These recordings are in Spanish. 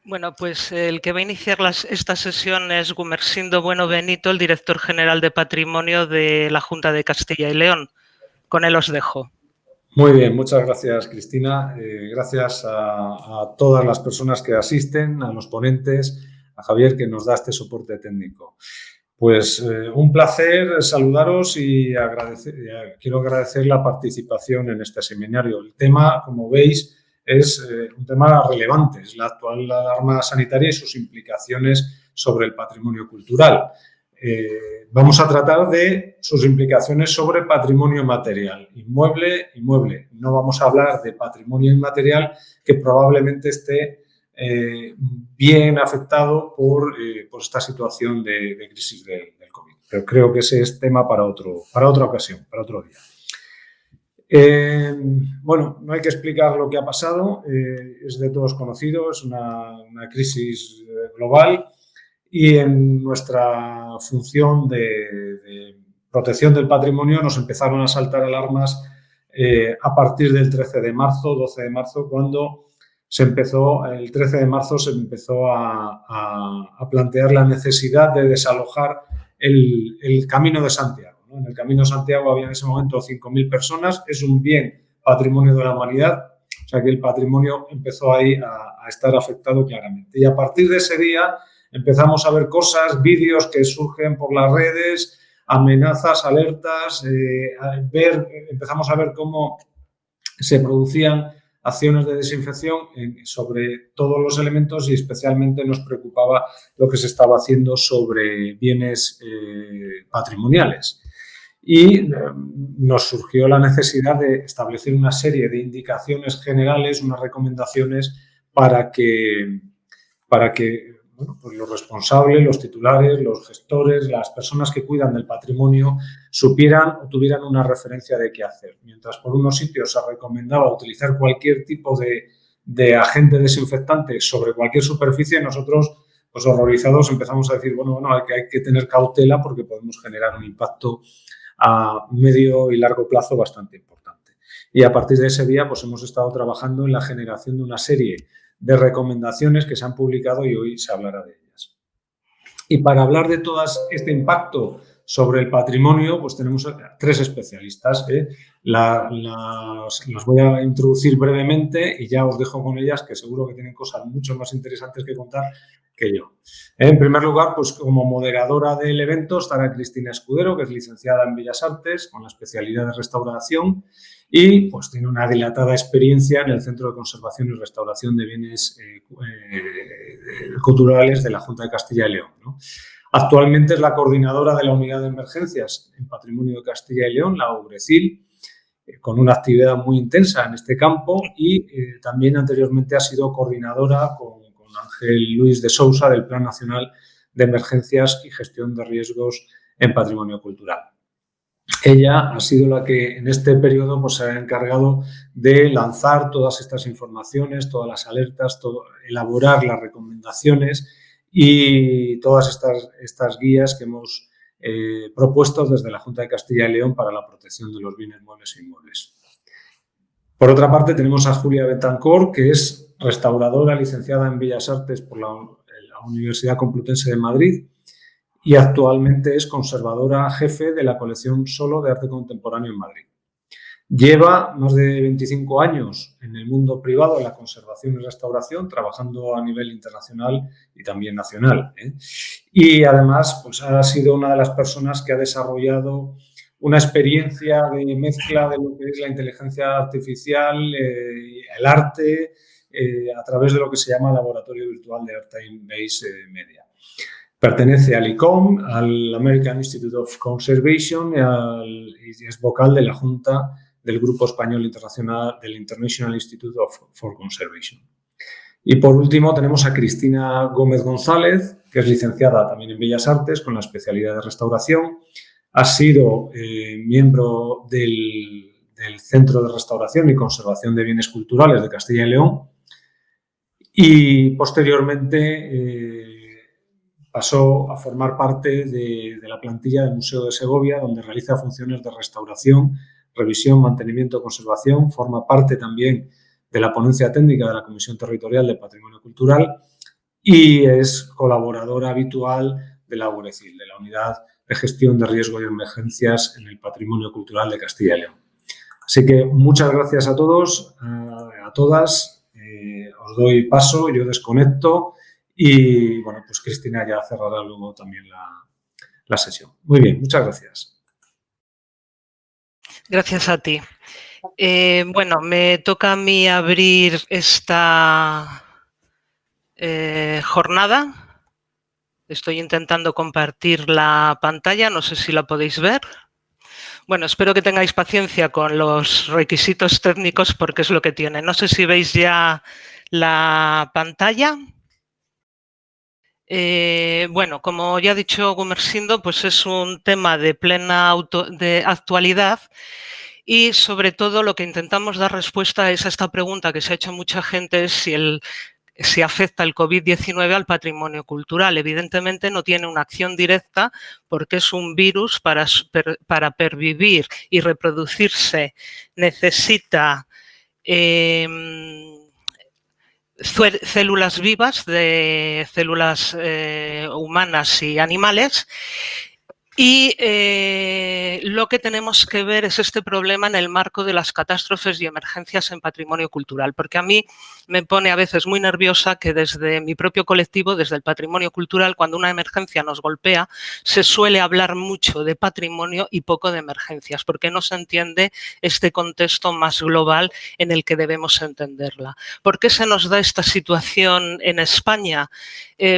Bueno, pues el que va a iniciar esta sesión es Gumersindo Bueno Benito, el director general de Patrimonio de la Junta de Castilla y León. Con él os dejo. Muy bien, muchas gracias, Cristina. Gracias a todas las personas que asisten, a los ponentes, a Javier, que nos da este soporte técnico. Pues un placer saludaros y quiero agradecer la participación en este seminario. El tema, como veis, es un tema relevante, es la actual alarma sanitaria y sus implicaciones sobre el patrimonio cultural. Vamos a tratar de sus implicaciones sobre patrimonio material, inmueble. No vamos a hablar de patrimonio inmaterial que probablemente esté bien afectado por esta situación de crisis del COVID. Pero creo que ese es tema para otra ocasión, para otro día. Bueno, no hay que explicar lo que ha pasado, es de todos conocido, es una crisis global y en nuestra función de protección del patrimonio nos empezaron a saltar alarmas a partir del 13 de marzo, 12 de marzo, cuando el 13 de marzo se empezó a plantear la necesidad de desalojar el Camino de Santiago, ¿no? En el Camino de Santiago había en ese momento 5.000 personas, es un bien patrimonio de la humanidad, o sea que el patrimonio empezó ahí a estar afectado claramente. Y a partir de ese día empezamos a ver cosas, vídeos que surgen por las redes, amenazas, alertas, empezamos a ver cómo se producían acciones de desinfección sobre todos los elementos y especialmente nos preocupaba lo que se estaba haciendo sobre bienes patrimoniales. Y nos surgió la necesidad de establecer una serie de indicaciones generales, unas recomendaciones para que bueno, pues los responsables, los titulares, los gestores, las personas que cuidan del patrimonio supieran o tuvieran una referencia de qué hacer. Mientras por unos sitios se recomendaba utilizar cualquier tipo de agente desinfectante sobre cualquier superficie, nosotros, pues horrorizados, empezamos a decir, bueno, hay que tener cautela porque podemos generar un impacto a medio y largo plazo bastante importante. Y a partir de ese día, pues hemos estado trabajando en la generación de una serie de recomendaciones que se han publicado y hoy se hablará de ellas. Y para hablar de todo este impacto sobre el patrimonio, pues tenemos 3 especialistas. Las voy a introducir brevemente y ya os dejo con ellas, que seguro que tienen cosas mucho más interesantes que contar que yo. En primer lugar, pues como moderadora del evento estará Cristina Escudero, que es licenciada en Bellas Artes con la especialidad de restauración y pues tiene una dilatada experiencia en el Centro de Conservación y Restauración de Bienes Culturales de la Junta de Castilla y León, ¿no? Actualmente es la coordinadora de la Unidad de Emergencias en Patrimonio de Castilla y León, la UBRECIL, con una actividad muy intensa en este campo y también anteriormente ha sido coordinadora con Ángel Luis de Sousa del Plan Nacional de Emergencias y Gestión de Riesgos en Patrimonio Cultural. Ella ha sido la que en este periodo pues, se ha encargado de lanzar todas estas informaciones, todas las alertas, elaborar las recomendaciones y todas estas guías que hemos propuesto desde la Junta de Castilla y León para la protección de los bienes muebles e inmuebles. Por otra parte, tenemos a Julia Betancor, que es restauradora licenciada en Bellas Artes por la Universidad Complutense de Madrid y actualmente es conservadora jefe de la colección Solo de Arte Contemporáneo en Madrid. Lleva más de 25 años en el mundo privado de la conservación y restauración, trabajando a nivel internacional y también nacional. Y además pues, ha sido una de las personas que ha desarrollado una experiencia de mezcla de lo que es la inteligencia artificial, el arte, a través de lo que se llama Laboratorio Virtual de Art Time-Based Media. Pertenece al ICOM, al American Institute of Conservation y es vocal de la Junta del Grupo Español Internacional del International Institute for Conservation. Y por último tenemos a Cristina Gómez González, que es licenciada también en Bellas Artes con la especialidad de restauración. Ha sido miembro del Centro de Restauración y Conservación de Bienes Culturales de Castilla y León y posteriormente pasó a formar parte de la plantilla del Museo de Segovia, donde realiza funciones de restauración, revisión, mantenimiento, conservación. Forma parte también de la ponencia técnica de la Comisión Territorial del Patrimonio Cultural y es colaboradora habitual de la URECIL, de la Unidad de Gestión de Riesgo y Emergencias en el Patrimonio Cultural de Castilla y León. Así que muchas gracias a todos, a todas. Os doy paso, yo desconecto y, bueno, pues Cristina ya cerrará luego también la sesión. Muy bien, muchas gracias. Gracias a ti. Bueno, me toca a mí abrir esta jornada. Estoy intentando compartir la pantalla, no sé si la podéis ver. Bueno, espero que tengáis paciencia con los requisitos técnicos porque es lo que tiene. No sé si veis ya la pantalla. Bueno, como ya ha dicho Gumersindo, pues es un tema de plena actualidad y sobre todo lo que intentamos dar respuesta es a esta pregunta que se ha hecho mucha gente, es si afecta el COVID-19 al patrimonio cultural. Evidentemente no tiene una acción directa porque es un virus para pervivir y reproducirse necesita células vivas, de células humanas y animales. Y lo que tenemos que ver es este problema en el marco de las catástrofes y emergencias en patrimonio cultural, porque a mí me pone a veces muy nerviosa que desde mi propio colectivo, desde el patrimonio cultural, cuando una emergencia nos golpea, se suele hablar mucho de patrimonio y poco de emergencias, porque no se entiende este contexto más global en el que debemos entenderla. ¿Por qué se nos da esta situación en España?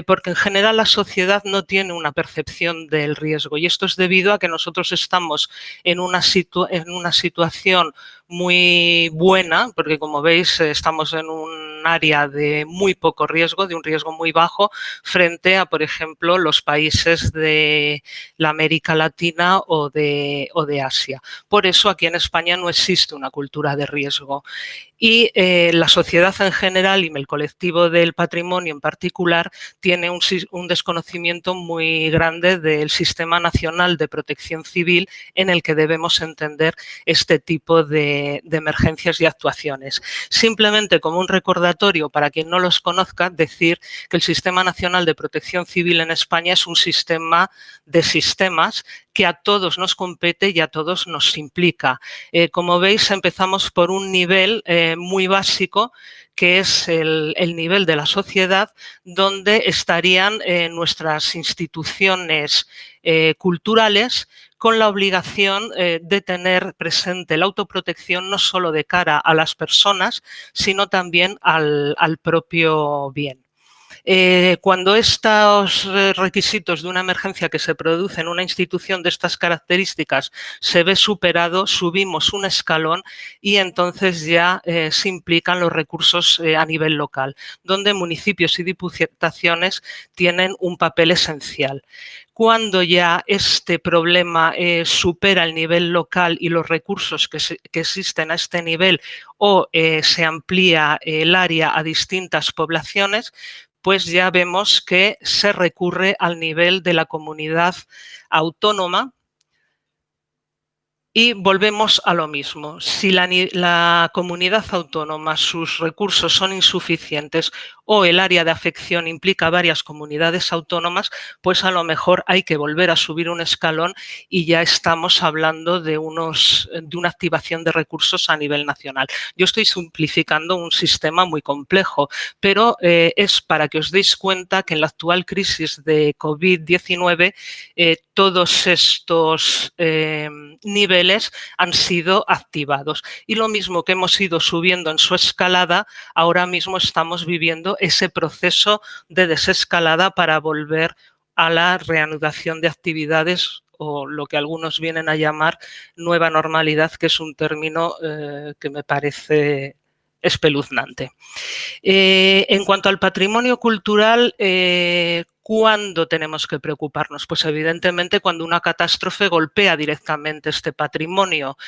Porque en general la sociedad no tiene una percepción del riesgo y esto es debido a que nosotros estamos en una situación muy buena, porque como veis estamos en un área de muy poco riesgo, de un riesgo muy bajo, frente a, por ejemplo, los países de la América Latina o de Asia. Por eso aquí en España no existe una cultura de riesgo. Y la sociedad en general y el colectivo del patrimonio en particular tiene un desconocimiento muy grande del Sistema Nacional de Protección Civil en el que debemos entender este tipo de emergencias y actuaciones. Simplemente como un recordatorio para quien no los conozca, decir que el Sistema Nacional de Protección Civil en España es un sistema de sistemas que a todos nos compete y a todos nos implica. Como veis, empezamos por un nivel muy básico, que es el nivel de la sociedad, donde estarían nuestras instituciones culturales con la obligación de tener presente la autoprotección no solo de cara a las personas, sino también al propio bien. Cuando estos requisitos de una emergencia que se produce en una institución de estas características se ve superado, subimos un escalón y entonces ya se implican los recursos a nivel local, donde municipios y diputaciones tienen un papel esencial. Cuando ya este problema supera el nivel local y los recursos que existen a este nivel o se amplía el área a distintas poblaciones, pues ya vemos que se recurre al nivel de la comunidad autónoma y volvemos a lo mismo. Si la comunidad autónoma, sus recursos son insuficientes o el área de afección implica varias comunidades autónomas, pues a lo mejor hay que volver a subir un escalón y ya estamos hablando de una activación de recursos a nivel nacional. Yo estoy simplificando un sistema muy complejo, pero es para que os deis cuenta que en la actual crisis de COVID-19 todos estos niveles han sido activados. Y lo mismo que hemos ido subiendo en su escalada, ahora mismo estamos viviendo ese proceso de desescalada para volver a la reanudación de actividades o lo que algunos vienen a llamar nueva normalidad, que es un término que me parece espeluznante. En cuanto al patrimonio cultural, ¿cuándo tenemos que preocuparnos? Pues evidentemente cuando una catástrofe golpea directamente este patrimonio.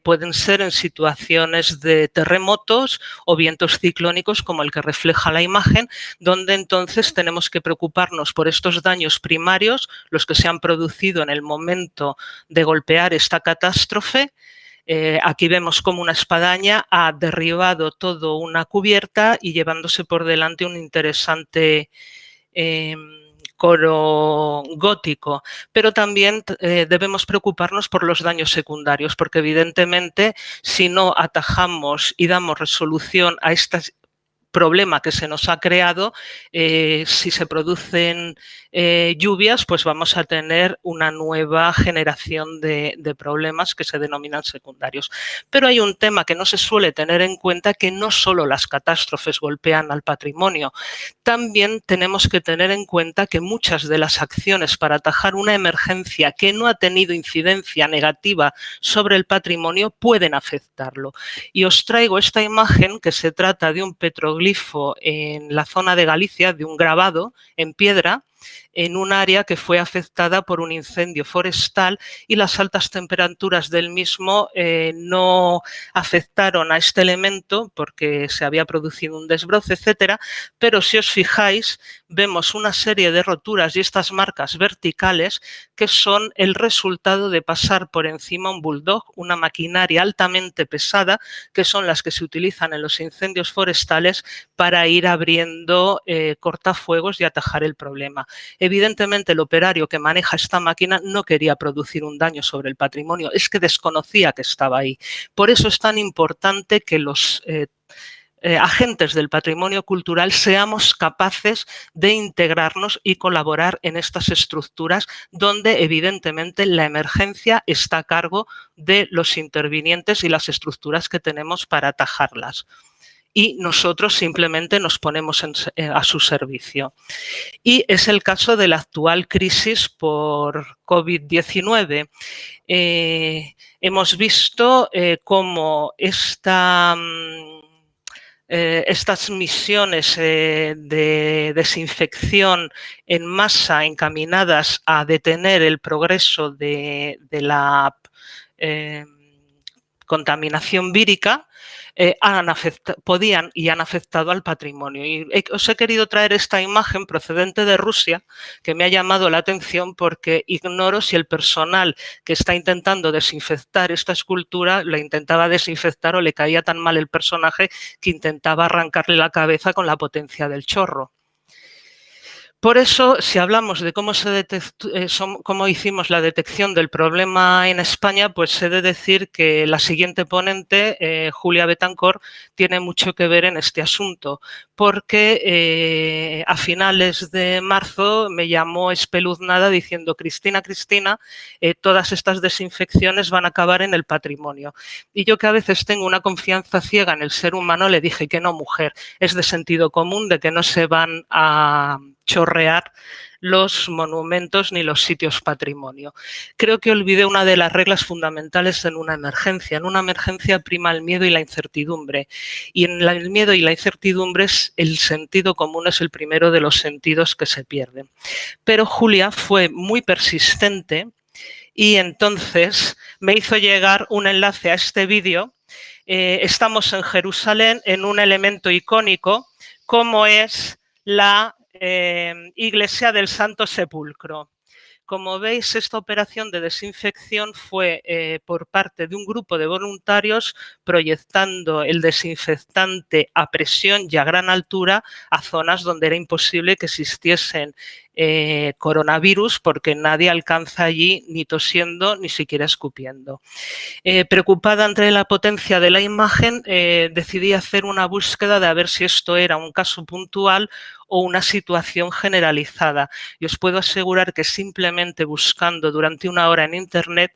Pueden ser en situaciones de terremotos o vientos ciclónicos como el que refleja la imagen, donde entonces tenemos que preocuparnos por estos daños primarios, los que se han producido en el momento de golpear esta catástrofe, Aquí vemos cómo una espadaña ha derribado toda una cubierta y llevándose por delante un interesante coro gótico, pero también debemos preocuparnos por los daños secundarios, porque evidentemente si no atajamos y damos resolución a estas problema que se nos ha creado, si se producen lluvias, pues vamos a tener una nueva generación de problemas que se denominan secundarios. Pero hay un tema que no se suele tener en cuenta, que no solo las catástrofes golpean al patrimonio, también tenemos que tener en cuenta que muchas de las acciones para atajar una emergencia que no ha tenido incidencia negativa sobre el patrimonio pueden afectarlo. Y os traigo esta imagen, que se trata de un petroglifo en la zona de Galicia, de un grabado en piedra, en un área que fue afectada por un incendio forestal, y las altas temperaturas del mismo no afectaron a este elemento porque se había producido un desbroce, etcétera, pero si os fijáis vemos una serie de roturas y estas marcas verticales que son el resultado de pasar por encima un bulldog, una maquinaria altamente pesada, que son las que se utilizan en los incendios forestales para ir abriendo cortafuegos y atajar el problema. Evidentemente, el operario que maneja esta máquina no quería producir un daño sobre el patrimonio, es que desconocía que estaba ahí. Por eso es tan importante que los agentes del patrimonio cultural seamos capaces de integrarnos y colaborar en estas estructuras donde evidentemente la emergencia está a cargo de los intervinientes y las estructuras que tenemos para atajarlas. Y nosotros simplemente nos ponemos a su servicio. Y es el caso de la actual crisis por COVID-19. Hemos visto cómo estas misiones de desinfección en masa encaminadas a detener el progreso de la contaminación vírica podían y han afectado al patrimonio. Y os he querido traer esta imagen procedente de Rusia, que me ha llamado la atención porque ignoro si el personal que está intentando desinfectar esta escultura la intentaba desinfectar o le caía tan mal el personaje que intentaba arrancarle la cabeza con la potencia del chorro. Por eso, si hablamos de cómo hicimos la detección del problema en España, pues he de decir que la siguiente ponente, Julia Betancor, tiene mucho que ver en este asunto, porque a finales de marzo me llamó espeluznada diciendo: Cristina, todas estas desinfecciones van a acabar en el patrimonio. Y yo, que a veces tengo una confianza ciega en el ser humano, le dije que no, mujer, es de sentido común, de que no se van a chorrear los monumentos ni los sitios patrimonio. Creo que olvidé una de las reglas fundamentales en una emergencia. En una emergencia prima el miedo y la incertidumbre. Y en el miedo y la incertidumbre el sentido común es el primero de los sentidos que se pierden. Pero Julia fue muy persistente y entonces me hizo llegar un enlace a este vídeo. Estamos en Jerusalén, en un elemento icónico como es la Iglesia del Santo Sepulcro. Como veis, esta operación de desinfección fue por parte de un grupo de voluntarios proyectando el desinfectante a presión y a gran altura a zonas donde era imposible que existiesen coronavirus, porque nadie alcanza allí ni tosiendo ni siquiera escupiendo. Preocupada ante la potencia de la imagen, decidí hacer una búsqueda de a ver si esto era un caso puntual o una situación generalizada. Y os puedo asegurar que simplemente buscando durante una hora en Internet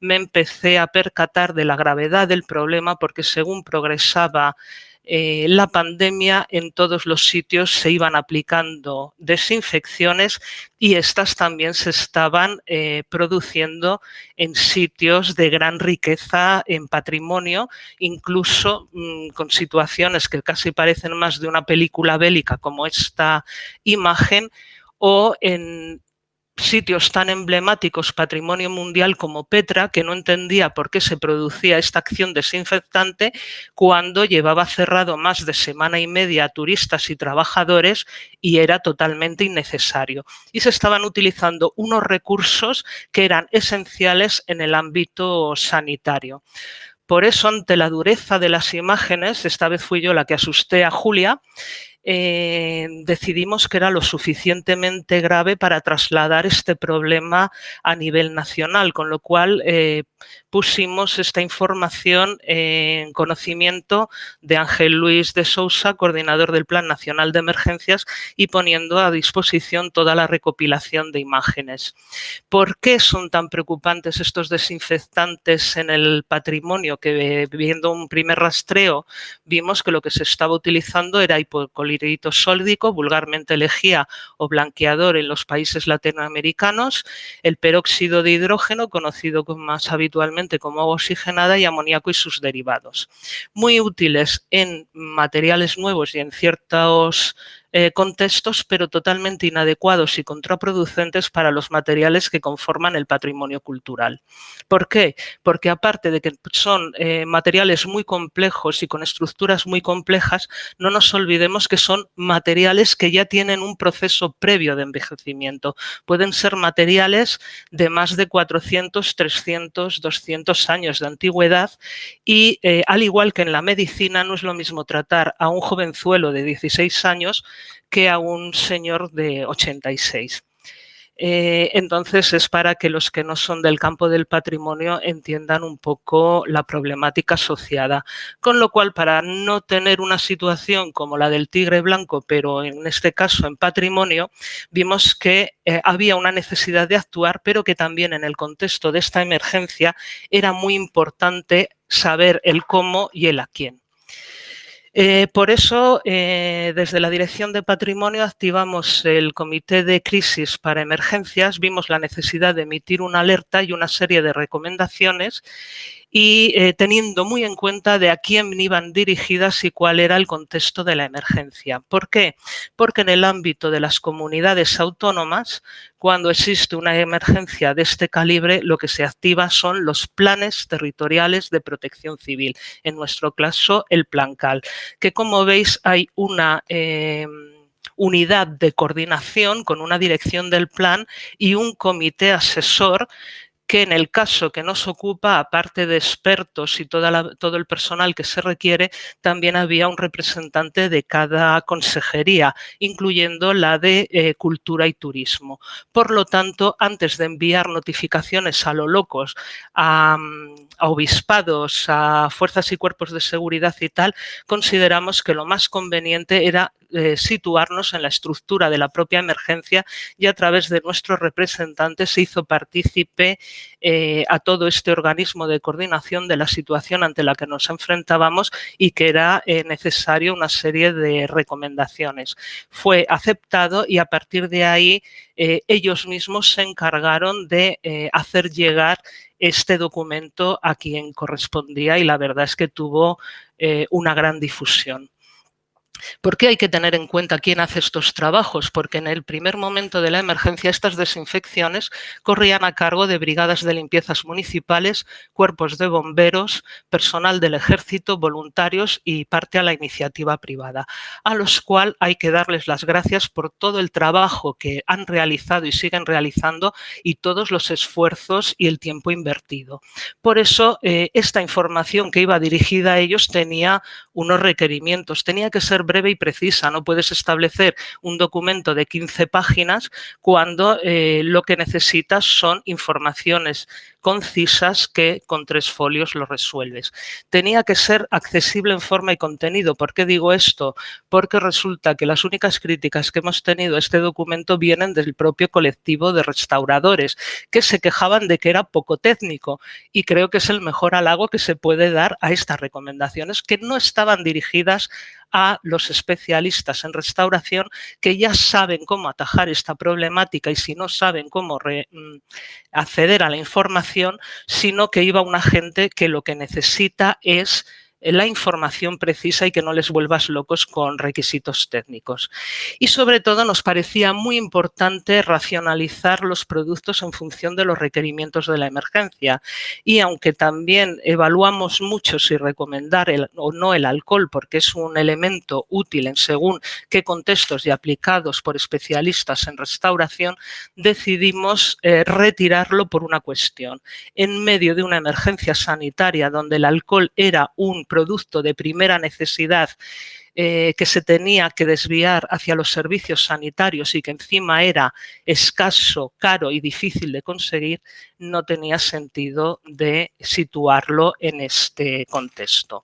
me empecé a percatar de la gravedad del problema, porque según progresaba la pandemia, en todos los sitios se iban aplicando desinfecciones y estas también se estaban produciendo en sitios de gran riqueza en patrimonio, incluso con situaciones que casi parecen más de una película bélica, como esta imagen, o en sitios tan emblemáticos, patrimonio mundial, como Petra, que no entendía por qué se producía esta acción desinfectante cuando llevaba cerrado más de semana y media a turistas y trabajadores y era totalmente innecesario. Y se estaban utilizando unos recursos que eran esenciales en el ámbito sanitario. Por eso, ante la dureza de las imágenes, esta vez fui yo la que asusté a Julia, decidimos que era lo suficientemente grave para trasladar este problema a nivel nacional, con lo cual pusimos esta información en conocimiento de Ángel Luis de Sousa, coordinador del Plan Nacional de Emergencias, y poniendo a disposición toda la recopilación de imágenes. ¿Por qué son tan preocupantes estos desinfectantes en el patrimonio? Que viendo un primer rastreo vimos que lo que se estaba utilizando era hipoclorito sódico, vulgarmente lejía o blanqueador en los países latinoamericanos, el peróxido de hidrógeno, conocido más habitualmente como agua oxigenada, y amoníaco y sus derivados. Muy útiles en materiales nuevos y en ciertos contextos, pero totalmente inadecuados y contraproducentes para los materiales que conforman el patrimonio cultural. ¿Por qué? Porque aparte de que son materiales muy complejos y con estructuras muy complejas, no nos olvidemos que son materiales que ya tienen un proceso previo de envejecimiento. Pueden ser materiales de más de 400, 300, 200 años de antigüedad y al igual que en la medicina no es lo mismo tratar a un jovenzuelo de 16 años que a un señor de 86. Entonces es para que los que no son del campo del patrimonio entiendan un poco la problemática asociada. Con lo cual, para no tener una situación como la del tigre blanco, pero en este caso en patrimonio, vimos que había una necesidad de actuar, pero que también en el contexto de esta emergencia era muy importante saber el cómo y el a quién. Por eso, desde la Dirección de Patrimonio activamos el Comité de Crisis para Emergencias, vimos la necesidad de emitir una alerta y una serie de recomendaciones y teniendo muy en cuenta de a quién iban dirigidas y cuál era el contexto de la emergencia. ¿Por qué? Porque en el ámbito de las comunidades autónomas, cuando existe una emergencia de este calibre, lo que se activa son los planes territoriales de protección civil, en nuestro caso el PLANCAL, que como veis hay una unidad de coordinación con una dirección del plan y un comité asesor que en el caso que nos ocupa, aparte de expertos y todo el personal que se requiere, también había un representante de cada consejería, incluyendo la de Cultura y Turismo. Por lo tanto, antes de enviar notificaciones a lo locos, a obispados, a fuerzas y cuerpos de seguridad y tal, consideramos que lo más conveniente era situarnos en la estructura de la propia emergencia y a través de nuestros representantes se hizo partícipe a todo este organismo de coordinación de la situación ante la que nos enfrentábamos y que era necesario una serie de recomendaciones. Fue aceptado y a partir de ahí ellos mismos se encargaron de hacer llegar este documento a quien correspondía y la verdad es que tuvo una gran difusión. ¿Por qué hay que tener en cuenta quién hace estos trabajos? Porque en el primer momento de la emergencia estas desinfecciones corrían a cargo de brigadas de limpiezas municipales, cuerpos de bomberos, personal del ejército, voluntarios y parte a la iniciativa privada, a los cuales hay que darles las gracias por todo el trabajo que han realizado y siguen realizando y todos los esfuerzos y el tiempo invertido. Por eso esta información que iba dirigida a ellos tenía unos requerimientos, tenía que ser breve y precisa, no puedes establecer un documento de 15 páginas cuando lo que necesitas son informaciones concisas que con 3 folios lo resuelves. Tenía que ser accesible en forma y contenido. ¿Por qué digo esto? Porque resulta que las únicas críticas que hemos tenido a este documento vienen del propio colectivo de restauradores, que se quejaban de que era poco técnico y creo que es el mejor halago que se puede dar a estas recomendaciones que no estaban dirigidas a los especialistas en restauración que ya saben cómo atajar esta problemática y si no saben cómo acceder a la información, sino que iba una gente que lo que necesita es la información precisa y que no les vuelvas locos con requisitos técnicos. Y sobre todo nos parecía muy importante racionalizar los productos en función de los requerimientos de la emergencia. Y aunque también evaluamos mucho si recomendar o no el alcohol, porque es un elemento útil en según qué contextos y aplicados por especialistas en restauración, decidimos retirarlo por una cuestión. En medio de una emergencia sanitaria donde el alcohol era un producto de primera necesidad que se tenía que desviar hacia los servicios sanitarios y que encima era escaso, caro y difícil de conseguir, no tenía sentido de situarlo en este contexto.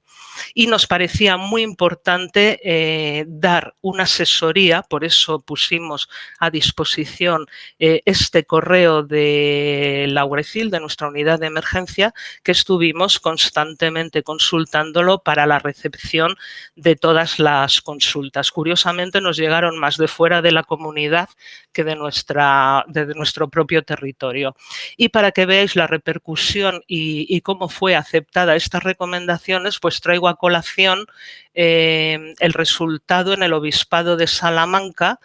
Y nos parecía muy importante dar una asesoría, por eso pusimos a disposición este correo de Laurecil, de nuestra unidad de emergencia, que estuvimos constantemente consultándolo para la recepción de todas las consultas. Curiosamente nos llegaron más de fuera de la comunidad que de nuestro propio territorio. Y para que veáis la repercusión y cómo fue aceptada estas recomendaciones, pues traigo a colación el resultado en el Obispado de Salamanca,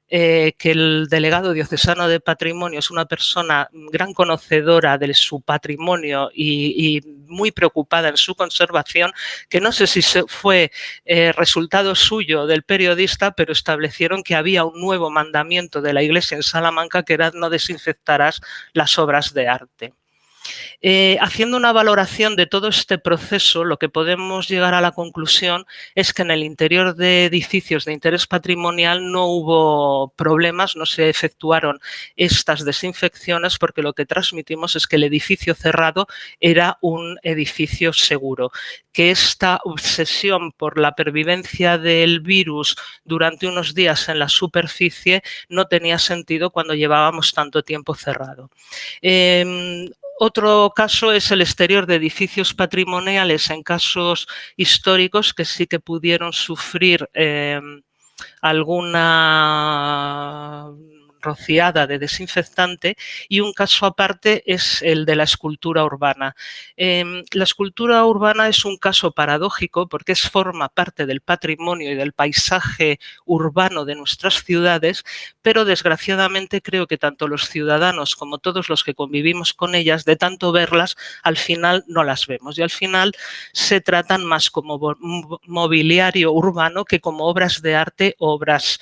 que el delegado diocesano de Patrimonio es una persona gran conocedora de su patrimonio y muy preocupada en su conservación, que no sé si fue resultado suyo del periodista, pero establecieron que había un nuevo mandamiento de la Iglesia en Salamanca, que era: no desinfectarás las obras de arte. Haciendo una valoración de todo este proceso, lo que podemos llegar a la conclusión es que en el interior de edificios de interés patrimonial no hubo problemas, no se efectuaron estas desinfecciones, porque lo que transmitimos es que el edificio cerrado era un edificio seguro, que esta obsesión por la pervivencia del virus durante unos días en la superficie no tenía sentido cuando llevábamos tanto tiempo cerrado. Otro caso es el exterior de edificios patrimoniales en casos históricos que sí que pudieron sufrir alguna rociada de desinfectante, y un caso aparte es el de la escultura urbana. La escultura urbana es un caso paradójico porque forma parte del patrimonio y del paisaje urbano de nuestras ciudades, pero desgraciadamente creo que tanto los ciudadanos como todos los que convivimos con ellas, de tanto verlas, al final no las vemos, y al final se tratan más como mobiliario urbano que como obras de arte, obras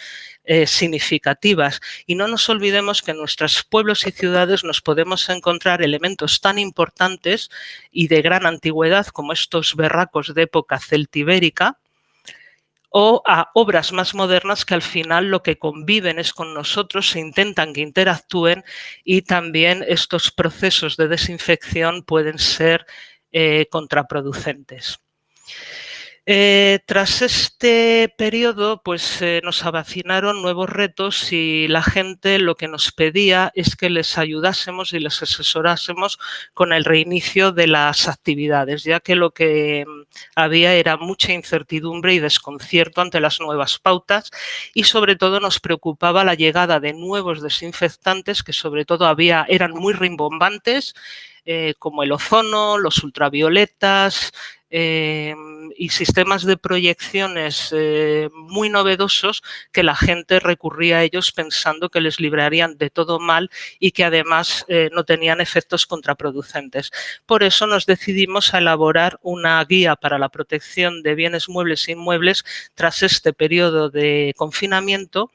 significativas. Y no nos olvidemos que en nuestros pueblos y ciudades nos podemos encontrar elementos tan importantes y de gran antigüedad como estos verracos de época celtibérica, o a obras más modernas que al final lo que conviven es con nosotros, se intentan que interactúen, y también estos procesos de desinfección pueden ser contraproducentes. Tras este periodo, pues nos avecinaron nuevos retos, y la gente lo que nos pedía es que les ayudásemos y les asesorásemos con el reinicio de las actividades, ya que lo que había era mucha incertidumbre y desconcierto ante las nuevas pautas, y sobre todo nos preocupaba la llegada de nuevos desinfectantes que sobre todo eran muy rimbombantes, como el ozono, los ultravioletas, y sistemas de proyecciones muy novedosos, que la gente recurría a ellos pensando que les librarían de todo mal y que además no tenían efectos contraproducentes. Por eso nos decidimos a elaborar una guía para la protección de bienes muebles e inmuebles tras este periodo de confinamiento,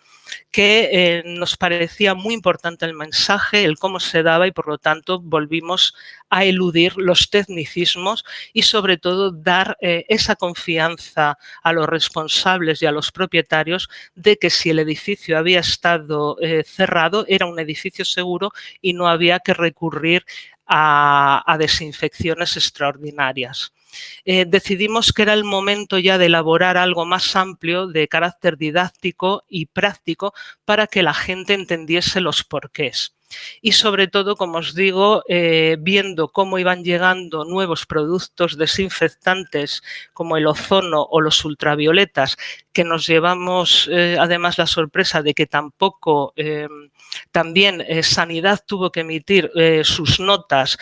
que nos parecía muy importante el mensaje, el cómo se daba, y por lo tanto volvimos a eludir los tecnicismos y sobre todo dar esa confianza a los responsables y a los propietarios de que si el edificio había estado cerrado era un edificio seguro y no había que recurrir a desinfecciones extraordinarias. Decidimos que era el momento ya de elaborar algo más amplio de carácter didáctico y práctico para que la gente entendiese los porqués. y sobre todo, como os digo, viendo cómo iban llegando nuevos productos desinfectantes como el ozono o los ultravioletas, que nos llevamos además la sorpresa de que tampoco también Sanidad tuvo que emitir sus notas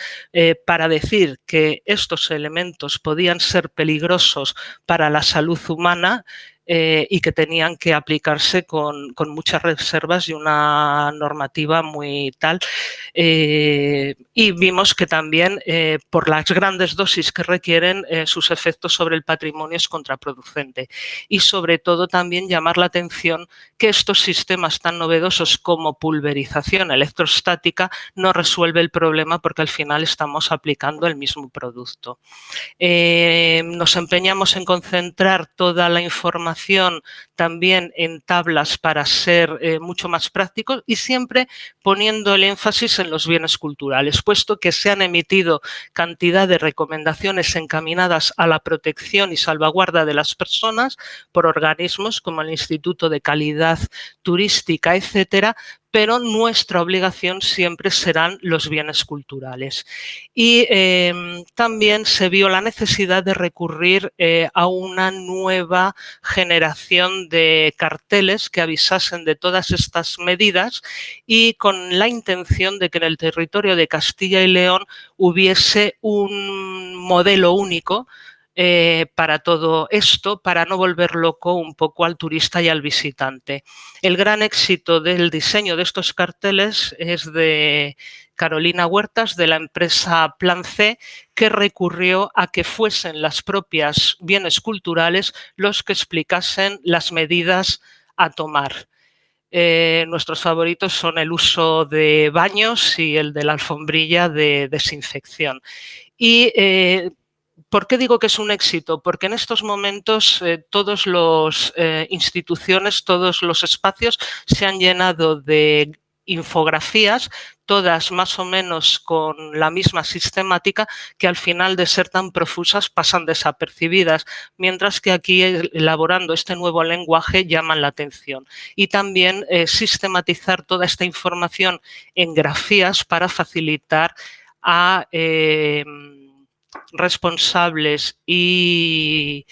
para decir que estos elementos podían ser peligrosos para la salud humana y que tenían que aplicarse con muchas reservas y una normativa muy tal. Y vimos que también por las grandes dosis que requieren sus efectos sobre el patrimonio es contraproducente. Y sobre todo también llamar la atención que estos sistemas tan novedosos como pulverización electrostática no resuelve el problema porque al final estamos aplicando el mismo producto. Nos empeñamos en concentrar toda la información también en tablas para ser mucho más prácticos y siempre poniendo el énfasis en los bienes culturales, puesto que se han emitido cantidad de recomendaciones encaminadas a la protección y salvaguarda de las personas por organismos como el Instituto de Calidad Turística, etcétera, pero nuestra obligación siempre serán los bienes culturales. Y también se vio la necesidad de recurrir a una nueva generación de carteles que avisasen de todas estas medidas y con la intención de que en el territorio de Castilla y León hubiese un modelo único para todo esto, para no volver loco un poco al turista y al visitante. El gran éxito del diseño de estos carteles es de Carolina Huertas, de la empresa Plan C, que recurrió a que fuesen las propias bienes culturales los que explicasen las medidas a tomar. Nuestros favoritos son el uso de baños y el de la alfombrilla de desinfección. Y ¿por qué digo que es un éxito? Porque en estos momentos todas las instituciones, todos los espacios se han llenado de infografías, todas más o menos con la misma sistemática, que al final de ser tan profusas pasan desapercibidas, mientras que aquí elaborando este nuevo lenguaje llaman la atención. Y también sistematizar toda esta información en grafías para facilitar a responsables y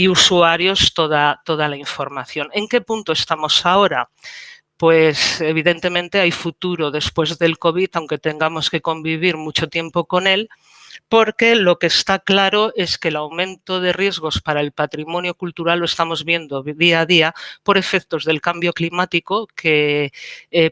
usuarios toda la información. ¿En qué punto estamos ahora? Pues evidentemente hay futuro después del COVID, aunque tengamos que convivir mucho tiempo con él, porque lo que está claro es que el aumento de riesgos para el patrimonio cultural lo estamos viendo día a día por efectos del cambio climático que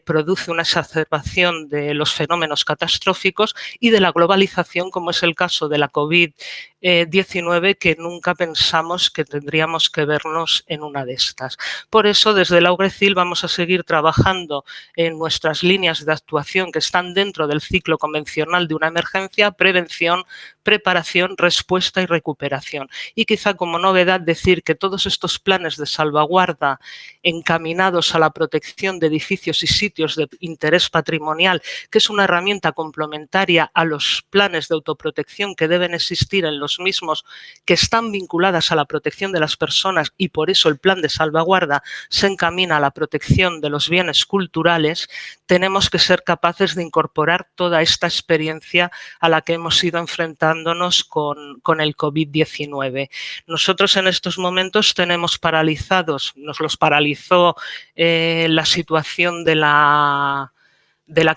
produce una exacerbación de los fenómenos catastróficos y de la globalización, como es el caso de la COVID-19, que nunca pensamos que tendríamos que vernos en una de estas. Por eso, desde la UGRECIL vamos a seguir trabajando en nuestras líneas de actuación que están dentro del ciclo convencional de una emergencia: prevención, preparación, respuesta y recuperación. Y quizá como novedad decir que todos estos planes de salvaguarda encaminados a la protección de edificios y sitios de interés patrimonial, que es una herramienta complementaria a los planes de autoprotección que deben existir en los mismos, que están vinculadas a la protección de las personas, y por eso el plan de salvaguarda se encamina a la protección de los bienes culturales, tenemos que ser capaces de incorporar toda esta experiencia a la que hemos ido enfrentándonos con el COVID-19. Nosotros en estos momentos tenemos paralizados, nos los paralizó la situación de la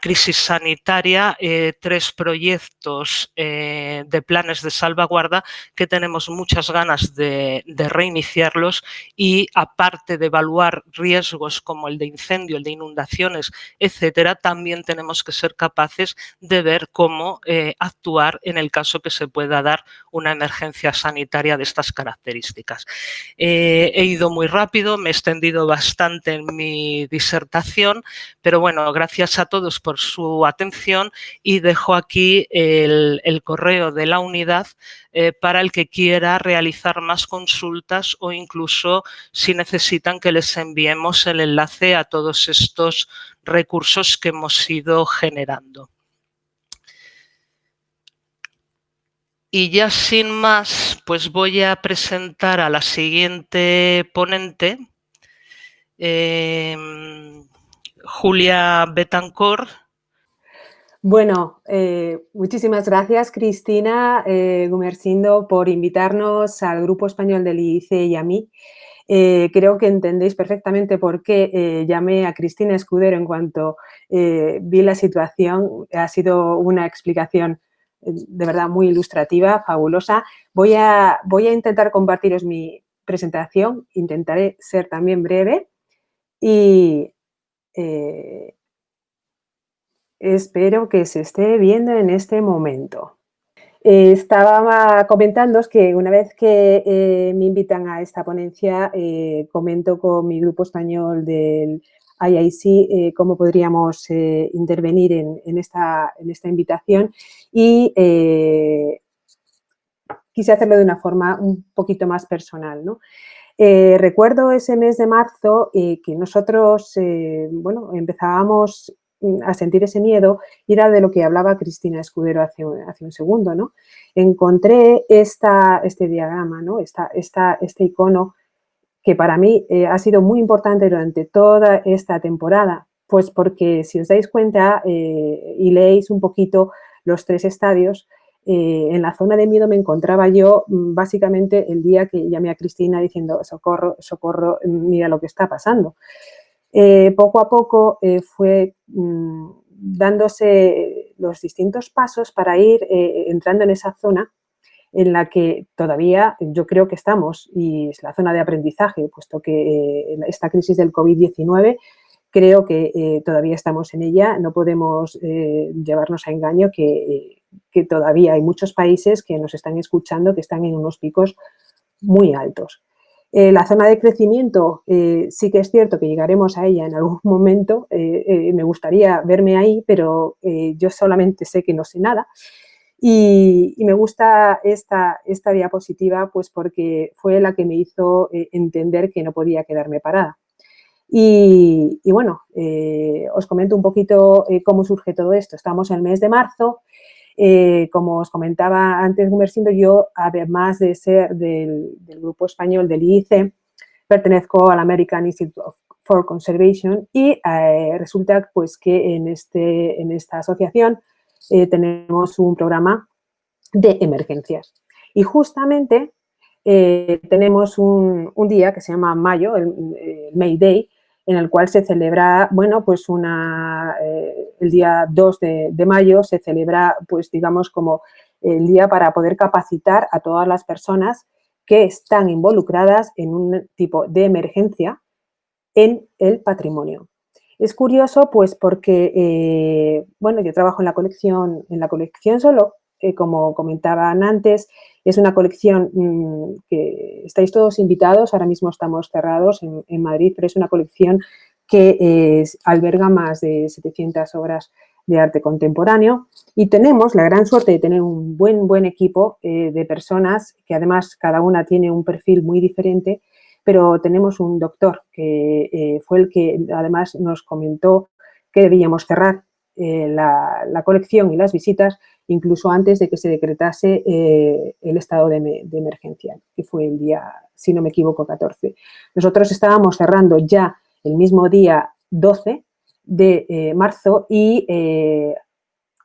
crisis sanitaria, 3 proyectos de planes de salvaguarda que tenemos muchas ganas de reiniciarlos, y aparte de evaluar riesgos como el de incendio, el de inundaciones, etcétera, también tenemos que ser capaces de ver cómo actuar en el caso que se pueda dar una emergencia sanitaria de estas características. He ido muy rápido, me he extendido bastante en mi disertación, pero bueno, gracias a todos por su atención, y dejo aquí el correo de la unidad para el que quiera realizar más consultas o incluso si necesitan que les enviemos el enlace a todos estos recursos que hemos ido generando. Y ya sin más, pues voy a presentar a la siguiente ponente, Julia Betancourt, Bueno, muchísimas gracias, Cristina Gumersindo, por invitarnos al Grupo Español del IICE y a mí. Creo que entendéis perfectamente por qué llamé a Cristina Escudero en cuanto vi la situación. Ha sido una explicación de verdad muy ilustrativa, fabulosa. Voy a intentar compartiros mi presentación, intentaré ser también breve y espero que se esté viendo en este momento. Estaba comentándoos que una vez que me invitan a esta ponencia, comento con mi grupo español del IIC cómo podríamos intervenir en esta invitación y quise hacerlo de una forma un poquito más personal, ¿no? Recuerdo ese mes de marzo que nosotros, bueno, empezábamos a sentir ese miedo y era de lo que hablaba Cristina Escudero hace un segundo, ¿no? Encontré este diagrama, ¿no? Este icono que para mí ha sido muy importante durante toda esta temporada, pues porque si os dais cuenta y leéis un poquito los 3 estadios, en la zona de miedo me encontraba yo básicamente el día que llamé a Cristina diciendo socorro, socorro, mira lo que está pasando. Poco a poco fue dándose los distintos pasos para ir entrando en esa zona en la que todavía yo creo que estamos y es la zona de aprendizaje, puesto que esta crisis del COVID-19 creo que todavía estamos en ella, no podemos llevarnos a engaño que todavía hay muchos países que nos están escuchando que están en unos picos muy altos. La zona de crecimiento sí que es cierto que llegaremos a ella en algún momento, me gustaría verme ahí, pero yo solamente sé que no sé nada. Y me gusta esta diapositiva pues porque fue la que me hizo entender que no podía quedarme parada. Y bueno, os comento un poquito cómo surge todo esto. Estamos en el mes de marzo. Como os comentaba antes, Gumersindo, yo, además de ser del grupo español del IIC, pertenezco al American Institute for Conservation y resulta pues que en esta asociación tenemos un programa de emergencias. Y justamente tenemos un día que se llama mayo, el May Day, en el cual se celebra, bueno, pues el día 2 de mayo se celebra, pues digamos, como el día para poder capacitar a todas las personas que están involucradas en un tipo de emergencia en el patrimonio. Es curioso, pues, porque, bueno, yo trabajo en la colección solo, como comentaban antes, es una colección que estáis todos invitados, ahora mismo estamos cerrados en Madrid, pero es una colección que alberga más de 700 obras de arte contemporáneo y tenemos la gran suerte de tener un buen equipo de personas que además cada una tiene un perfil muy diferente, pero tenemos un doctor que fue el que además nos comentó que debíamos cerrar la colección y las visitas incluso antes de que se decretase el estado de emergencia, que fue el día, si no me equivoco, 14. Nosotros estábamos cerrando ya el mismo día 12 de marzo y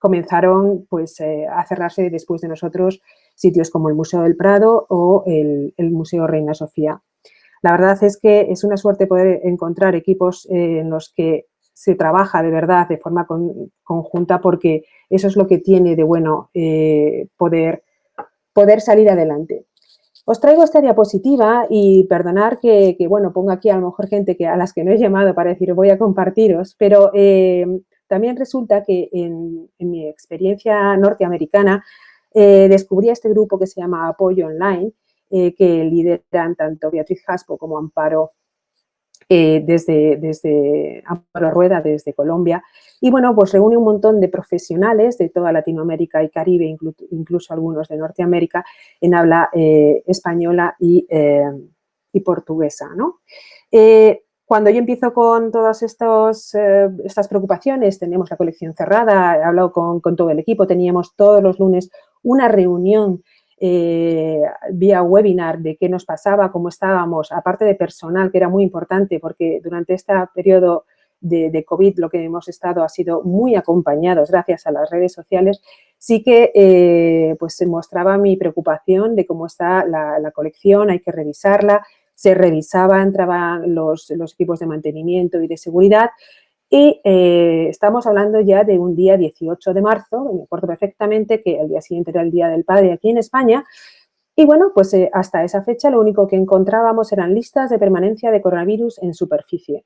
comenzaron pues, a cerrarse después de nosotros sitios como el Museo del Prado o el Museo Reina Sofía. La verdad es que es una suerte poder encontrar equipos en los que se trabaja de verdad de forma conjunta porque eso es lo que tiene de bueno poder salir adelante. Os traigo esta diapositiva y perdonar que bueno, pongo aquí a lo mejor gente a las que no he llamado para decir voy a compartiros, pero también resulta que en mi experiencia norteamericana descubrí este grupo que se llama Apoyo Online, que lideran tanto Beatriz Jaspo como Amparo desde Amparo Rueda, desde Colombia. Y bueno, pues reúne un montón de profesionales de toda Latinoamérica y Caribe, incluso algunos de Norteamérica, en habla española y portuguesa, ¿no? Cuando yo empiezo con todas estas preocupaciones, tenemos la colección cerrada, he hablado con todo el equipo, teníamos todos los lunes una reunión vía webinar de qué nos pasaba, cómo estábamos, aparte de personal, que era muy importante porque durante este periodo de COVID, lo que hemos estado ha sido muy acompañados gracias a las redes sociales, sí que pues se mostraba mi preocupación de cómo está la colección, hay que revisarla, se revisaba, entraban los equipos de mantenimiento y de seguridad y estamos hablando ya de un día 18 de marzo, me acuerdo perfectamente que el día siguiente era el Día del Padre aquí en España. Y bueno, pues hasta esa fecha lo único que encontrábamos eran listas de permanencia de coronavirus en superficie.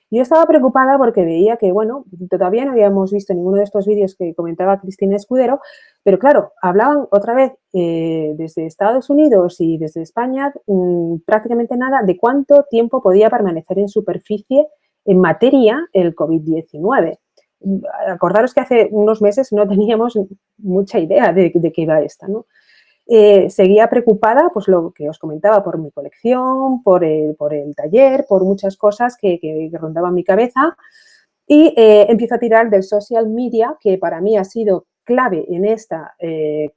Yo estaba preocupada porque veía que, bueno, todavía no habíamos visto ninguno de estos vídeos que comentaba Cristina Escudero, pero claro, hablaban otra vez desde Estados Unidos y desde España prácticamente nada de cuánto tiempo podía permanecer en superficie en materia el COVID-19. Acordaros que hace unos meses no teníamos mucha idea de qué iba esta, ¿no? Seguía preocupada, pues lo que os comentaba, por mi colección, por el taller, por muchas cosas que rondaban mi cabeza y empiezo a tirar del social media, que para mí ha sido clave en esta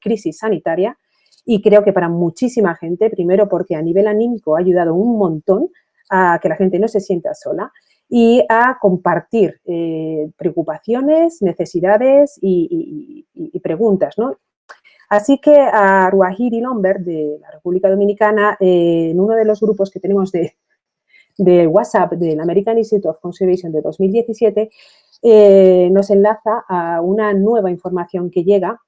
crisis sanitaria y creo que para muchísima gente, primero porque a nivel anímico ha ayudado un montón a que la gente no se sienta sola y a compartir preocupaciones, necesidades y preguntas, ¿no? Así que a Ruahiri Lombard, de la República Dominicana, en uno de los grupos que tenemos de WhatsApp del American Institute of Conservation de 2017, nos enlaza a una nueva información que llega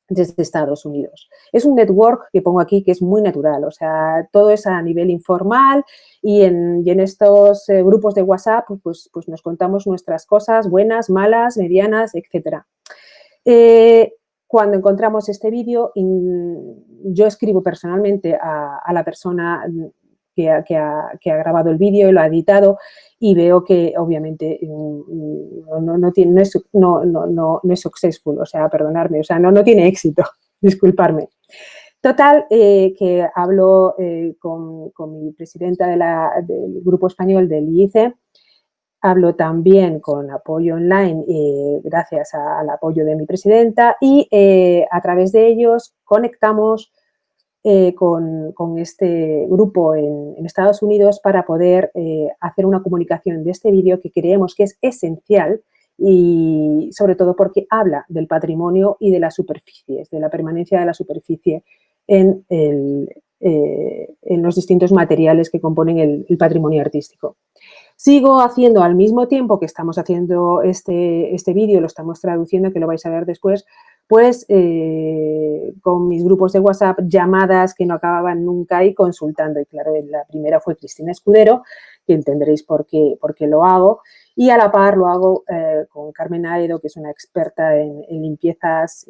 desde Estados Unidos. Es un network que pongo aquí que es muy natural, o sea, todo es a nivel informal y en estos grupos de WhatsApp pues nos contamos nuestras cosas buenas, malas, medianas, etcétera. Cuando encontramos este vídeo, yo escribo personalmente a la persona que ha grabado el vídeo y lo ha editado y veo que obviamente no es successful, o sea, perdonadme, o sea, no tiene éxito, disculparme. Total, que hablo con mi presidenta del grupo español del IICE. Hablo también con apoyo online gracias al apoyo de mi presidenta y a través de ellos conectamos con este grupo en Estados Unidos para poder hacer una comunicación de este vídeo que creemos que es esencial y sobre todo porque habla del patrimonio y de las superficies, de la permanencia de la superficie en los distintos materiales que componen el patrimonio artístico. Sigo haciendo al mismo tiempo que estamos haciendo este vídeo, lo estamos traduciendo, que lo vais a ver después, pues con mis grupos de WhatsApp, llamadas que no acababan nunca y consultando. Y claro, la primera fue Cristina Escudero, que entenderéis por qué lo hago. Y a la par lo hago con Carmen Aedo, que es una experta en limpiezas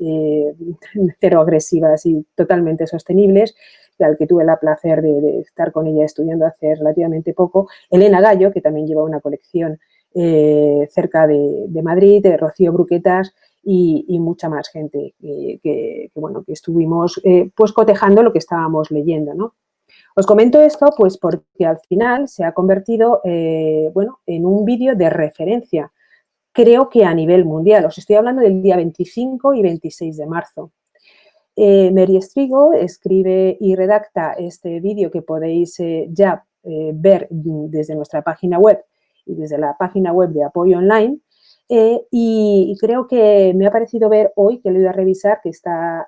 cero agresivas y totalmente sostenibles, al que tuve el placer de estar con ella estudiando hace relativamente poco. Elena Gallo, que también lleva una colección cerca de Madrid, de Rocío Bruquetas y mucha más gente que estuvimos pues cotejando lo que estábamos leyendo, ¿no? Os comento esto pues porque al final se ha convertido en un vídeo de referencia, creo que a nivel mundial. Os estoy hablando del día 25 y 26 de marzo. Mary Estrigo escribe y redacta este vídeo que podéis ya ver desde nuestra página web y desde la página web de Apoyo Online. Y creo que me ha parecido ver hoy, que lo he ido a revisar, que está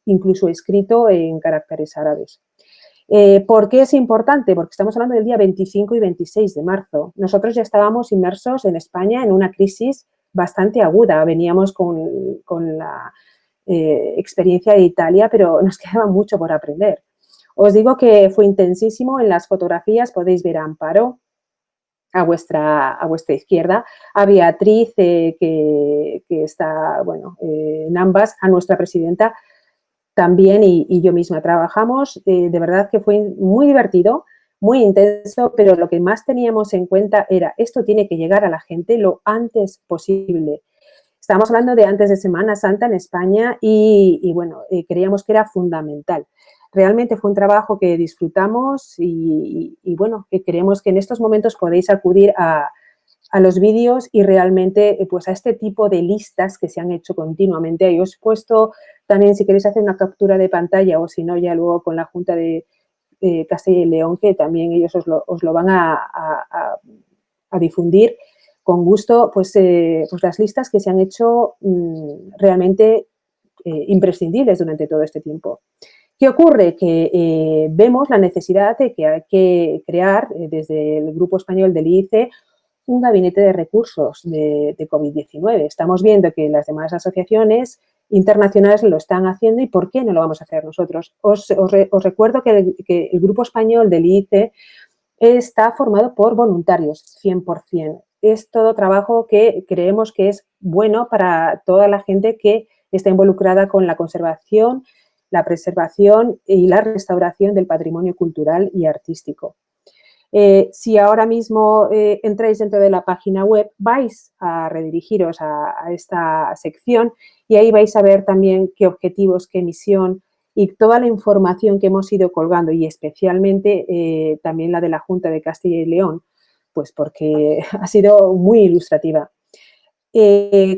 incluso escrito en caracteres árabes. ¿Por qué es importante? Porque estamos hablando del día 25 y 26 de marzo. Nosotros ya estábamos inmersos en España en una crisis bastante aguda. Veníamos con la experiencia de Italia, pero nos quedaba mucho por aprender. Os digo que fue intensísimo. En las fotografías podéis ver a Amparo, a vuestra izquierda, a Beatriz, que está, en ambas, a nuestra presidenta también y yo misma trabajamos. De verdad que fue muy divertido, muy intenso, pero lo que más teníamos en cuenta era esto tiene que llegar a la gente lo antes posible. Estamos hablando de antes de Semana Santa en España y creíamos que era fundamental. Realmente fue un trabajo que disfrutamos y que creemos que en estos momentos podéis acudir a los vídeos y realmente pues a este tipo de listas que se han hecho continuamente. Yo os he puesto también, si queréis hacer una captura de pantalla o si no, ya luego con la Junta de Castilla y León, que también ellos os lo van a difundir, con gusto pues las listas que se han hecho realmente imprescindibles durante todo este tiempo. ¿Qué ocurre? Que vemos la necesidad de que hay que crear desde el Grupo Español del IIC un gabinete de recursos de COVID-19. Estamos viendo que las demás asociaciones internacionales lo están haciendo y ¿por qué no lo vamos a hacer nosotros? Os recuerdo que el Grupo Español del IIC está formado por voluntarios, 100%. Es todo trabajo que creemos que es bueno para toda la gente que está involucrada con la conservación, la preservación y la restauración del patrimonio cultural y artístico. Si ahora mismo entráis dentro de la página web, vais a redirigiros a esta sección y ahí vais a ver también qué objetivos, qué misión y toda la información que hemos ido colgando y especialmente también la de la Junta de Castilla y León, pues porque ha sido muy ilustrativa.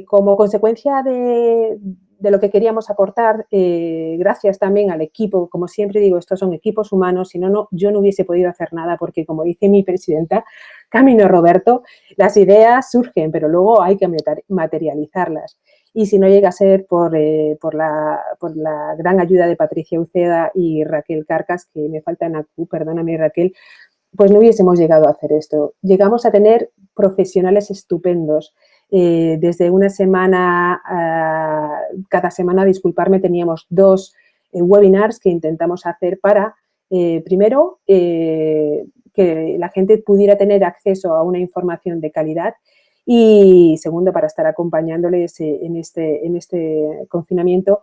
Como consecuencia de lo que queríamos aportar, gracias también al equipo, como siempre digo, estos son equipos humanos, si no, yo no hubiese podido hacer nada porque, como dice mi presidenta, Camino Roberto, las ideas surgen, pero luego hay que materializarlas. Y si no llega a ser por la gran ayuda de Patricia Uceda y Raquel Carcas, que me falta en ACU, perdóname Raquel, pues no hubiésemos llegado a hacer esto. Llegamos a tener profesionales estupendos. Desde una semana, cada semana, disculparme, teníamos 2 webinars que intentamos hacer para, primero, que la gente pudiera tener acceso a una información de calidad y, segundo, para estar acompañándoles en este confinamiento.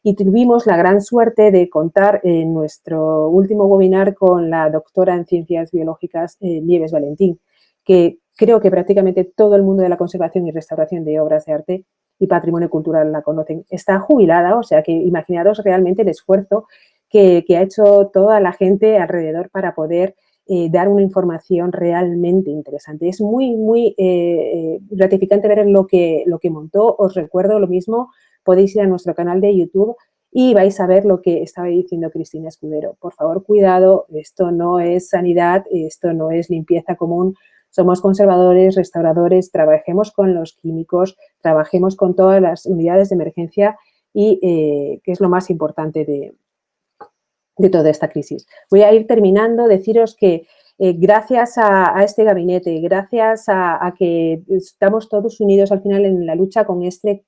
Y tuvimos la gran suerte de contar en nuestro último webinar con la doctora en Ciencias Biológicas, Nieves Valentín, que creo que prácticamente todo el mundo de la conservación y restauración de obras de arte y patrimonio cultural la conocen. Está jubilada, o sea que imaginaros realmente el esfuerzo que ha hecho toda la gente alrededor para poder dar una información realmente interesante. Es muy, muy gratificante ver lo que montó. Os recuerdo lo mismo, podéis ir a nuestro canal de YouTube y vais a ver lo que estaba diciendo Cristina Escudero. Por favor, cuidado, esto no es sanidad, esto no es limpieza común. Somos conservadores, restauradores, trabajemos con los químicos, trabajemos con todas las unidades de emergencia y que es lo más importante de toda esta crisis. Voy a ir terminando, deciros que gracias a este gabinete, gracias a que estamos todos unidos al final en la lucha con este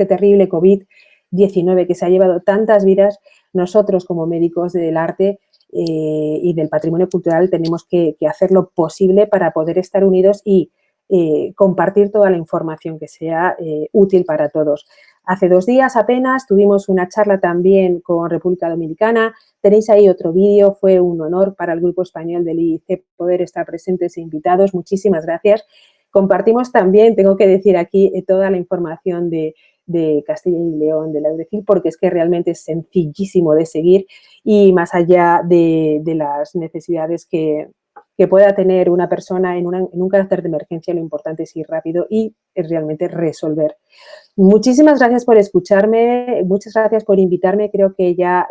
terrible COVID-19 que se ha llevado tantas vidas, nosotros como médicos del arte y del patrimonio cultural tenemos que hacer lo posible para poder estar unidos y compartir toda la información que sea útil para todos. Hace 2 días apenas tuvimos una charla también con República Dominicana. Tenéis ahí otro vídeo. Fue un honor para el Grupo Español del IIC poder estar presentes e invitados. Muchísimas gracias. Compartimos también, tengo que decir aquí, toda la información de Castilla y León, de la EURECIL, porque es que realmente es sencillísimo de seguir y más allá de las necesidades que pueda tener una persona en un carácter de emergencia, lo importante es ir rápido y es realmente resolver. Muchísimas gracias por escucharme, muchas gracias por invitarme. Creo que ya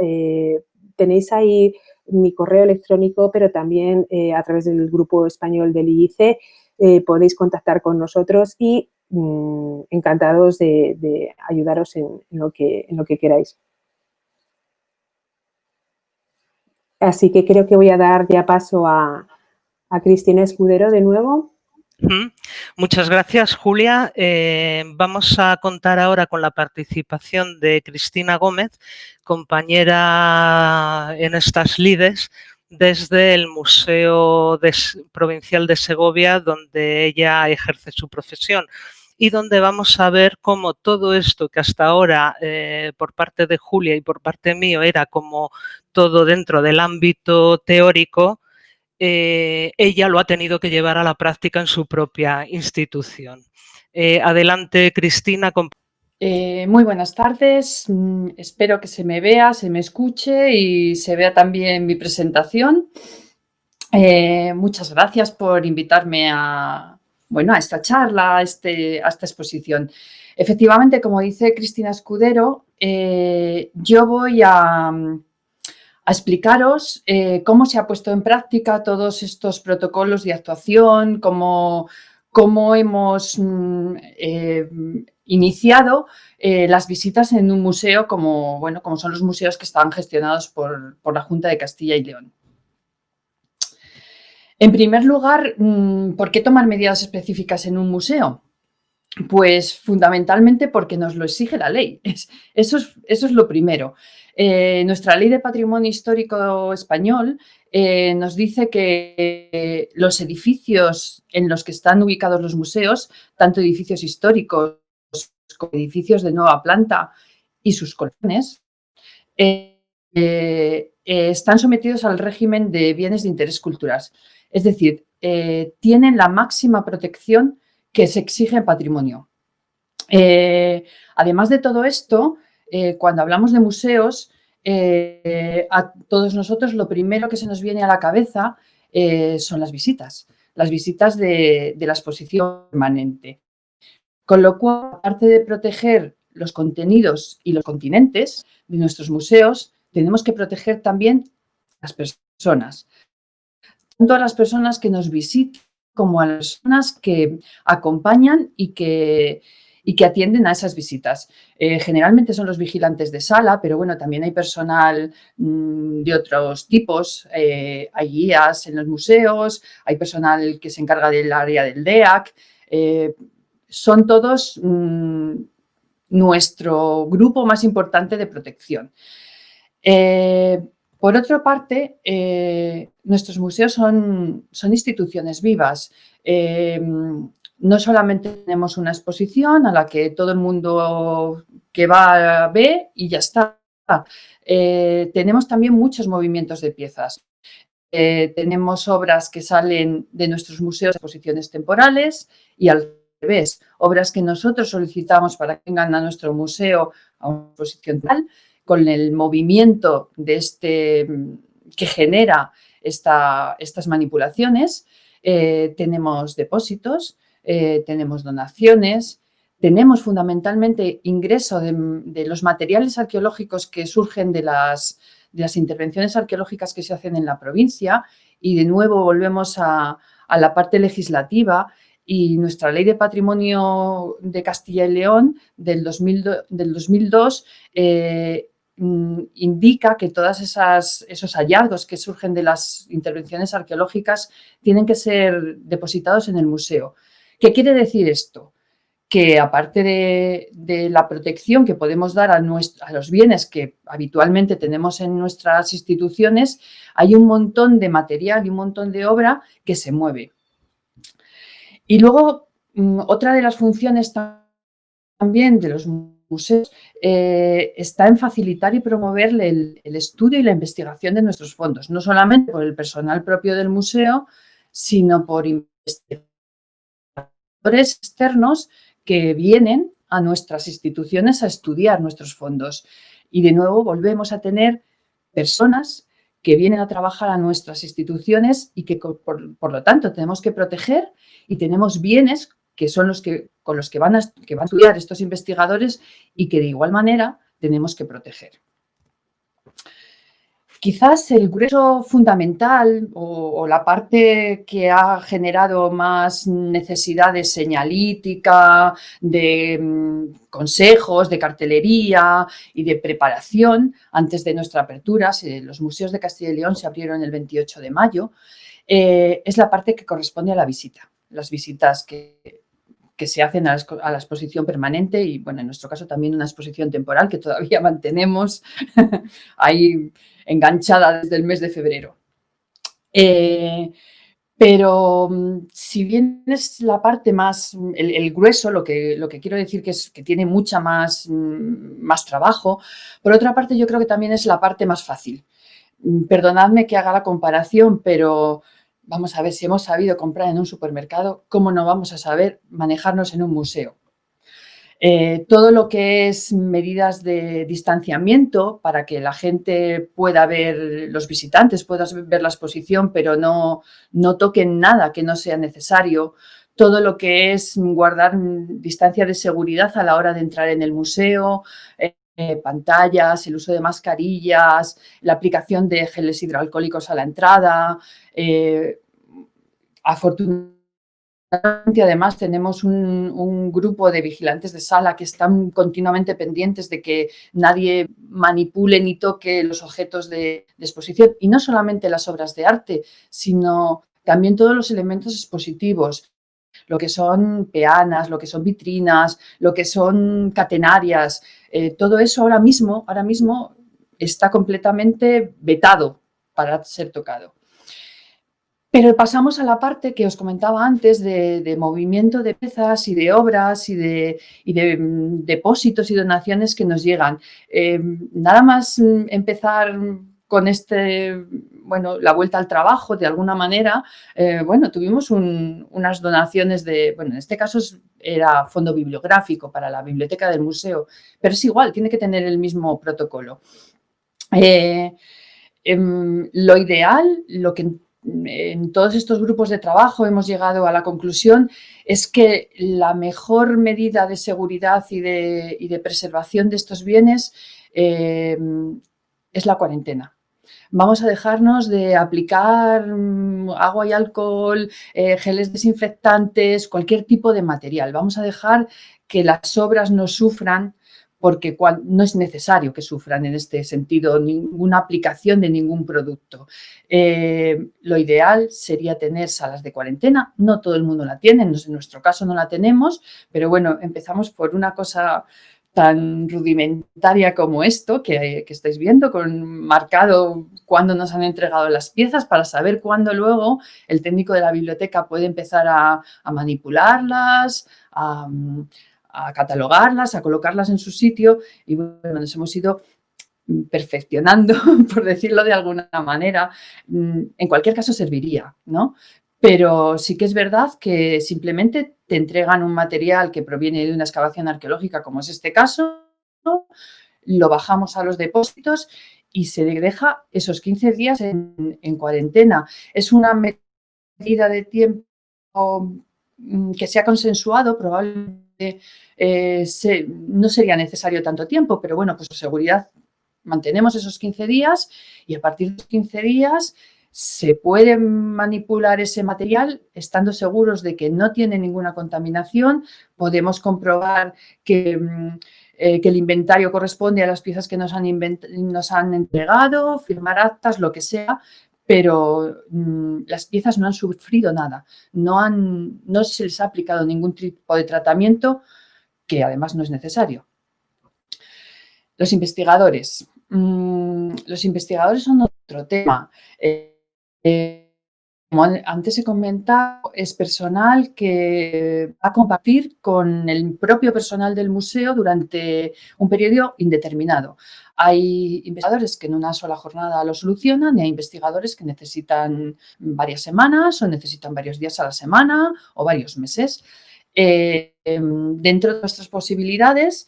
tenéis ahí mi correo electrónico, pero también a través del Grupo Español del IIC podéis contactar con nosotros y encantados de ayudaros en lo que queráis. Así que creo que voy a dar ya paso a Cristina Escudero de nuevo. Muchas gracias, Julia. Vamos a contar ahora con la participación de Cristina Gómez, compañera en estas lides desde el Museo Provincial de Segovia, donde ella ejerce su profesión y donde vamos a ver cómo todo esto que hasta ahora por parte de Julia y por parte mío era como todo dentro del ámbito teórico, ella lo ha tenido que llevar a la práctica en su propia institución. Adelante, Cristina. Muy buenas tardes. Espero que se me vea, se me escuche y se vea también mi presentación. Muchas gracias por invitarme a esta charla, a esta exposición. Efectivamente, como dice Cristina Escudero, yo voy a explicaros cómo se ha puesto en práctica todos estos protocolos de actuación, cómo hemos iniciado las visitas en un museo como son los museos que están gestionados por la Junta de Castilla y León. En primer lugar, ¿por qué tomar medidas específicas en un museo? Pues fundamentalmente porque nos lo exige la ley. Eso es lo primero. Nuestra Ley de Patrimonio Histórico Español nos dice que los edificios en los que están ubicados los museos, tanto edificios históricos como edificios de nueva planta y sus colecciones, están sometidos al régimen de bienes de interés cultural. Es decir, tienen la máxima protección que se exige en patrimonio. Además de todo esto, cuando hablamos de museos, a todos nosotros lo primero que se nos viene a la cabeza son las visitas de la exposición permanente. Con lo cual, aparte de proteger los contenidos y los continentes de nuestros museos, tenemos que proteger también a las personas. Tanto a las personas que nos visitan como a las personas que acompañan y que atienden a esas visitas. Generalmente son los vigilantes de sala, pero bueno, también hay personal de otros tipos. Hay guías en los museos, hay personal que se encarga del área del DEAC. Son todos nuestro grupo más importante de protección. Por otra parte, nuestros museos son instituciones vivas. No solamente tenemos una exposición a la que todo el mundo que va ve y ya está. Tenemos también muchos movimientos de piezas. Tenemos obras que salen de nuestros museos a exposiciones temporales y al revés, obras que nosotros solicitamos para que vengan a nuestro museo a una exposición tal, con el movimiento de que genera estas manipulaciones. Tenemos depósitos, tenemos donaciones, tenemos fundamentalmente ingreso de los materiales arqueológicos que surgen de las intervenciones arqueológicas que se hacen en la provincia, y de nuevo volvemos a la parte legislativa. Y nuestra Ley de Patrimonio de Castilla y León del 2002 indica que todos esos hallazgos que surgen de las intervenciones arqueológicas tienen que ser depositados en el museo. ¿Qué quiere decir esto? Que aparte de la protección que podemos dar a los bienes que habitualmente tenemos en nuestras instituciones, hay un montón de material y un montón de obra que se mueve. Y luego, otra de las funciones también de los museos está en facilitar y promover el estudio y la investigación de nuestros fondos, no solamente por el personal propio del museo, sino por investigadores externos que vienen a nuestras instituciones a estudiar nuestros fondos. Y de nuevo volvemos a tener personas que vienen a trabajar a nuestras instituciones y que por lo tanto tenemos que proteger, y tenemos bienes que son con los que van a estudiar estos investigadores y que de igual manera tenemos que proteger. Quizás el grueso fundamental o la parte que ha generado más necesidad de señalítica, de consejos, de cartelería y de preparación antes de nuestra apertura, los museos de Castilla y León se abrieron el 28 de mayo, es la parte que corresponde a la visita. Las visitas que se hacen a la exposición permanente y, bueno, en nuestro caso también una exposición temporal que todavía mantenemos ahí enganchada desde el mes de febrero. Pero si bien es la parte más, el grueso, lo que quiero decir que tiene mucha más trabajo, por otra parte yo creo que también es la parte más fácil. Perdonadme que haga la comparación, pero vamos a ver, si hemos sabido comprar en un supermercado, ¿cómo no vamos a saber manejarnos en un museo? Todo lo que es medidas de distanciamiento para que la gente pueda ver, los visitantes puedan ver la exposición, pero no toquen nada que no sea necesario. Todo lo que es guardar distancia de seguridad a la hora de entrar en el museo, pantallas, el uso de mascarillas, la aplicación de geles hidroalcohólicos a la entrada. Afortunadamente, además, tenemos un grupo de vigilantes de sala que están continuamente pendientes de que nadie manipule ni toque los objetos de exposición, y no solamente las obras de arte, sino también todos los elementos expositivos, lo que son peanas, lo que son vitrinas, lo que son catenarias. Todo eso ahora mismo está completamente vetado para ser tocado. Pero pasamos a la parte que os comentaba antes de movimiento de piezas y de obras y de depósitos y donaciones que nos llegan. Nada más empezar con la vuelta al trabajo, de alguna manera, tuvimos unas donaciones en este caso era fondo bibliográfico para la biblioteca del museo, pero es igual, tiene que tener el mismo protocolo. Lo ideal, lo que en todos estos grupos de trabajo hemos llegado a la conclusión es que la mejor medida de seguridad y de preservación de estos bienes es la cuarentena. Vamos a dejarnos de aplicar agua y alcohol, geles desinfectantes, cualquier tipo de material. Vamos a dejar que las obras no sufran, porque no es necesario que sufran en este sentido ninguna aplicación de ningún producto. Lo ideal sería tener salas de cuarentena. No todo el mundo la tiene, en nuestro caso no la tenemos, pero bueno, empezamos por una cosa tan rudimentaria como esto que estáis viendo, con marcado cuándo nos han entregado las piezas, para saber cuándo luego el técnico de la biblioteca puede empezar a manipularlas, a catalogarlas, a colocarlas en su sitio, y bueno, nos hemos ido perfeccionando, por decirlo de alguna manera. En cualquier caso serviría, ¿no? Pero sí que es verdad que simplemente te entregan un material que proviene de una excavación arqueológica, como es este caso, lo bajamos a los depósitos y se deja esos 15 días en cuarentena. Es una medida de tiempo que se ha consensuado, probablemente no sería necesario tanto tiempo, pero bueno, pues por seguridad mantenemos esos 15 días, y a partir de los 15 días se puede manipular ese material estando seguros de que no tiene ninguna contaminación. Podemos comprobar que el inventario corresponde a las piezas que nos han entregado, firmar actas, lo que sea, pero las piezas no han sufrido nada, no se les ha aplicado ningún tipo de tratamiento, que además no es necesario. Los investigadores. Los investigadores son otro tema. Como antes he comentado, es personal que va a compartir con el propio personal del museo durante un periodo indeterminado. Hay investigadores que en una sola jornada lo solucionan, y hay investigadores que necesitan varias semanas, o necesitan varios días a la semana, o varios meses. Dentro de nuestras posibilidades,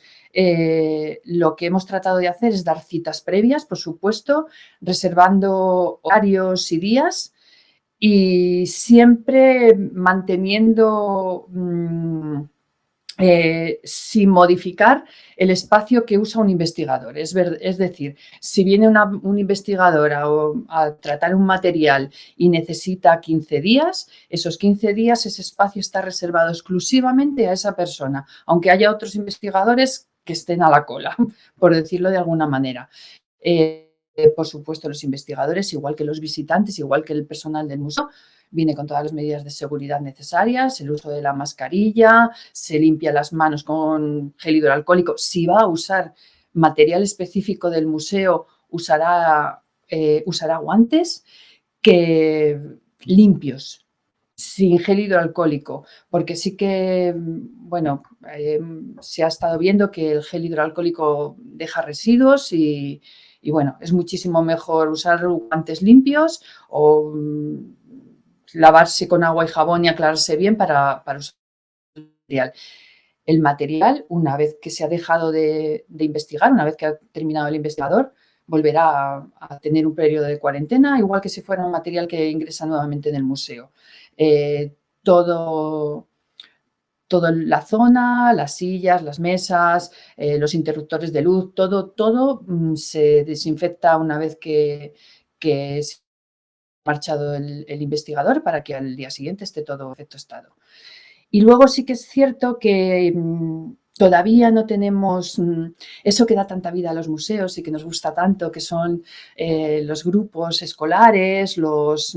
lo que hemos tratado de hacer es dar citas previas, por supuesto, reservando horarios y días, y siempre manteniendo, sin modificar el espacio que usa un investigador. Es decir, si viene un investigador a tratar un material y necesita 15 días, esos 15 días ese espacio está reservado exclusivamente a esa persona, aunque haya otros investigadores que estén a la cola, por decirlo de alguna manera. Por supuesto, los investigadores, igual que los visitantes, igual que el personal del museo, viene con todas las medidas de seguridad necesarias, el uso de la mascarilla, se limpia las manos con gel hidroalcohólico. Si va a usar material específico del museo, usará guantes limpios, sin gel hidroalcohólico, porque sí que, se ha estado viendo que el gel hidroalcohólico deja residuos, y bueno, es muchísimo mejor usar guantes limpios o lavarse con agua y jabón y aclararse bien para usar el material. El material, una vez que se ha dejado de investigar, una vez que ha terminado el investigador, volverá a tener un periodo de cuarentena, igual que si fuera un material que ingresa nuevamente en el museo. Todo toda la zona, las sillas, las mesas, los interruptores de luz, todo se desinfecta una vez que se ha marchado el investigador para que al día siguiente esté todo en perfecto estado. Y luego sí que es cierto que todavía no tenemos eso que da tanta vida a los museos y que nos gusta tanto, que son los grupos escolares, los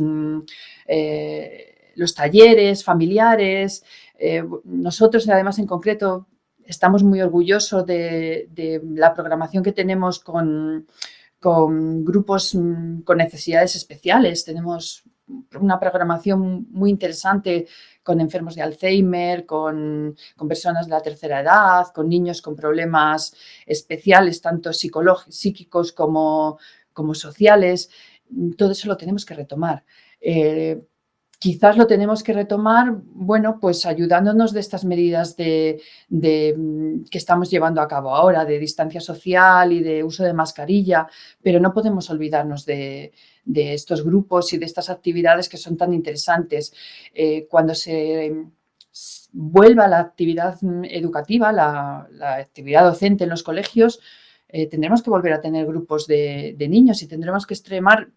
talleres familiares. Nosotros, además, en concreto, estamos muy orgullosos de la programación que tenemos con grupos con necesidades especiales. Tenemos una programación muy interesante con enfermos de Alzheimer, con personas de la tercera edad, con niños con problemas especiales, tanto psíquicos como sociales. Todo eso lo tenemos que retomar. Quizás lo tenemos que retomar, bueno, pues ayudándonos de estas medidas que estamos llevando a cabo ahora, de distancia social y de uso de mascarilla, pero no podemos olvidarnos de estos grupos y de estas actividades que son tan interesantes. Cuando se vuelva la actividad educativa, la actividad docente en los colegios, tendremos que volver a tener grupos de niños y tendremos que extremar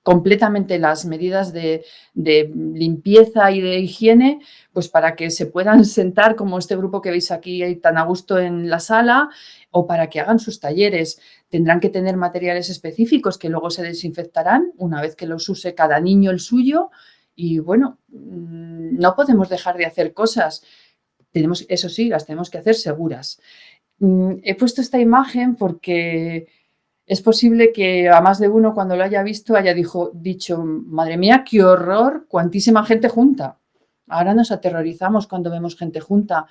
completamente las medidas de limpieza y de higiene, pues para que se puedan sentar como este grupo que veis aquí tan a gusto en la sala, o para que hagan sus talleres. Tendrán que tener materiales específicos que luego se desinfectarán una vez que los use cada niño el suyo. Y bueno, no podemos dejar de hacer cosas. Eso sí, las tenemos que hacer seguras. He puesto esta imagen porque es posible que a más de uno, cuando lo haya visto, haya dicho, madre mía, qué horror, cuantísima gente junta. Ahora nos aterrorizamos cuando vemos gente junta.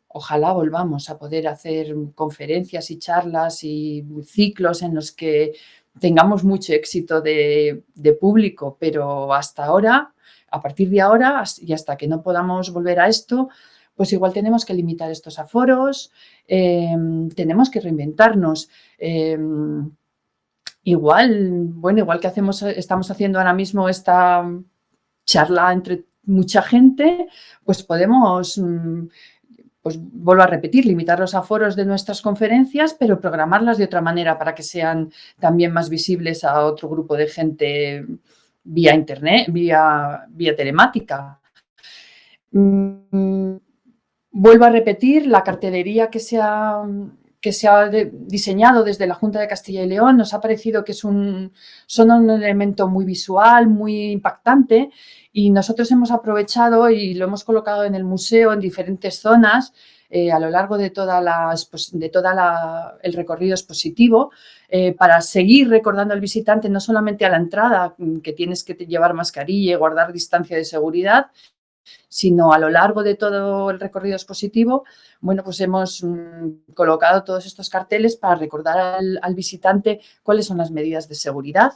Ojalá volvamos a poder hacer conferencias y charlas y ciclos en los que tengamos mucho éxito de público, pero hasta ahora, a partir de ahora y hasta que no podamos volver a esto, pues igual tenemos que limitar estos aforos, tenemos que reinventarnos. Igual que estamos haciendo ahora mismo esta charla entre mucha gente, pues podemos, pues vuelvo a repetir, limitar los aforos de nuestras conferencias, pero programarlas de otra manera para que sean también más visibles a otro grupo de gente vía internet, vía telemática. Vuelvo a repetir, la cartelería que se ha diseñado desde la Junta de Castilla y León nos ha parecido que son un elemento muy visual, muy impactante, y nosotros hemos aprovechado y lo hemos colocado en el museo en diferentes zonas a lo largo de todo el recorrido expositivo para seguir recordando al visitante no solamente a la entrada que tienes que llevar mascarilla y guardar distancia de seguridad, sino a lo largo de todo el recorrido expositivo. Bueno, pues hemos colocado todos estos carteles para recordar al visitante cuáles son las medidas de seguridad.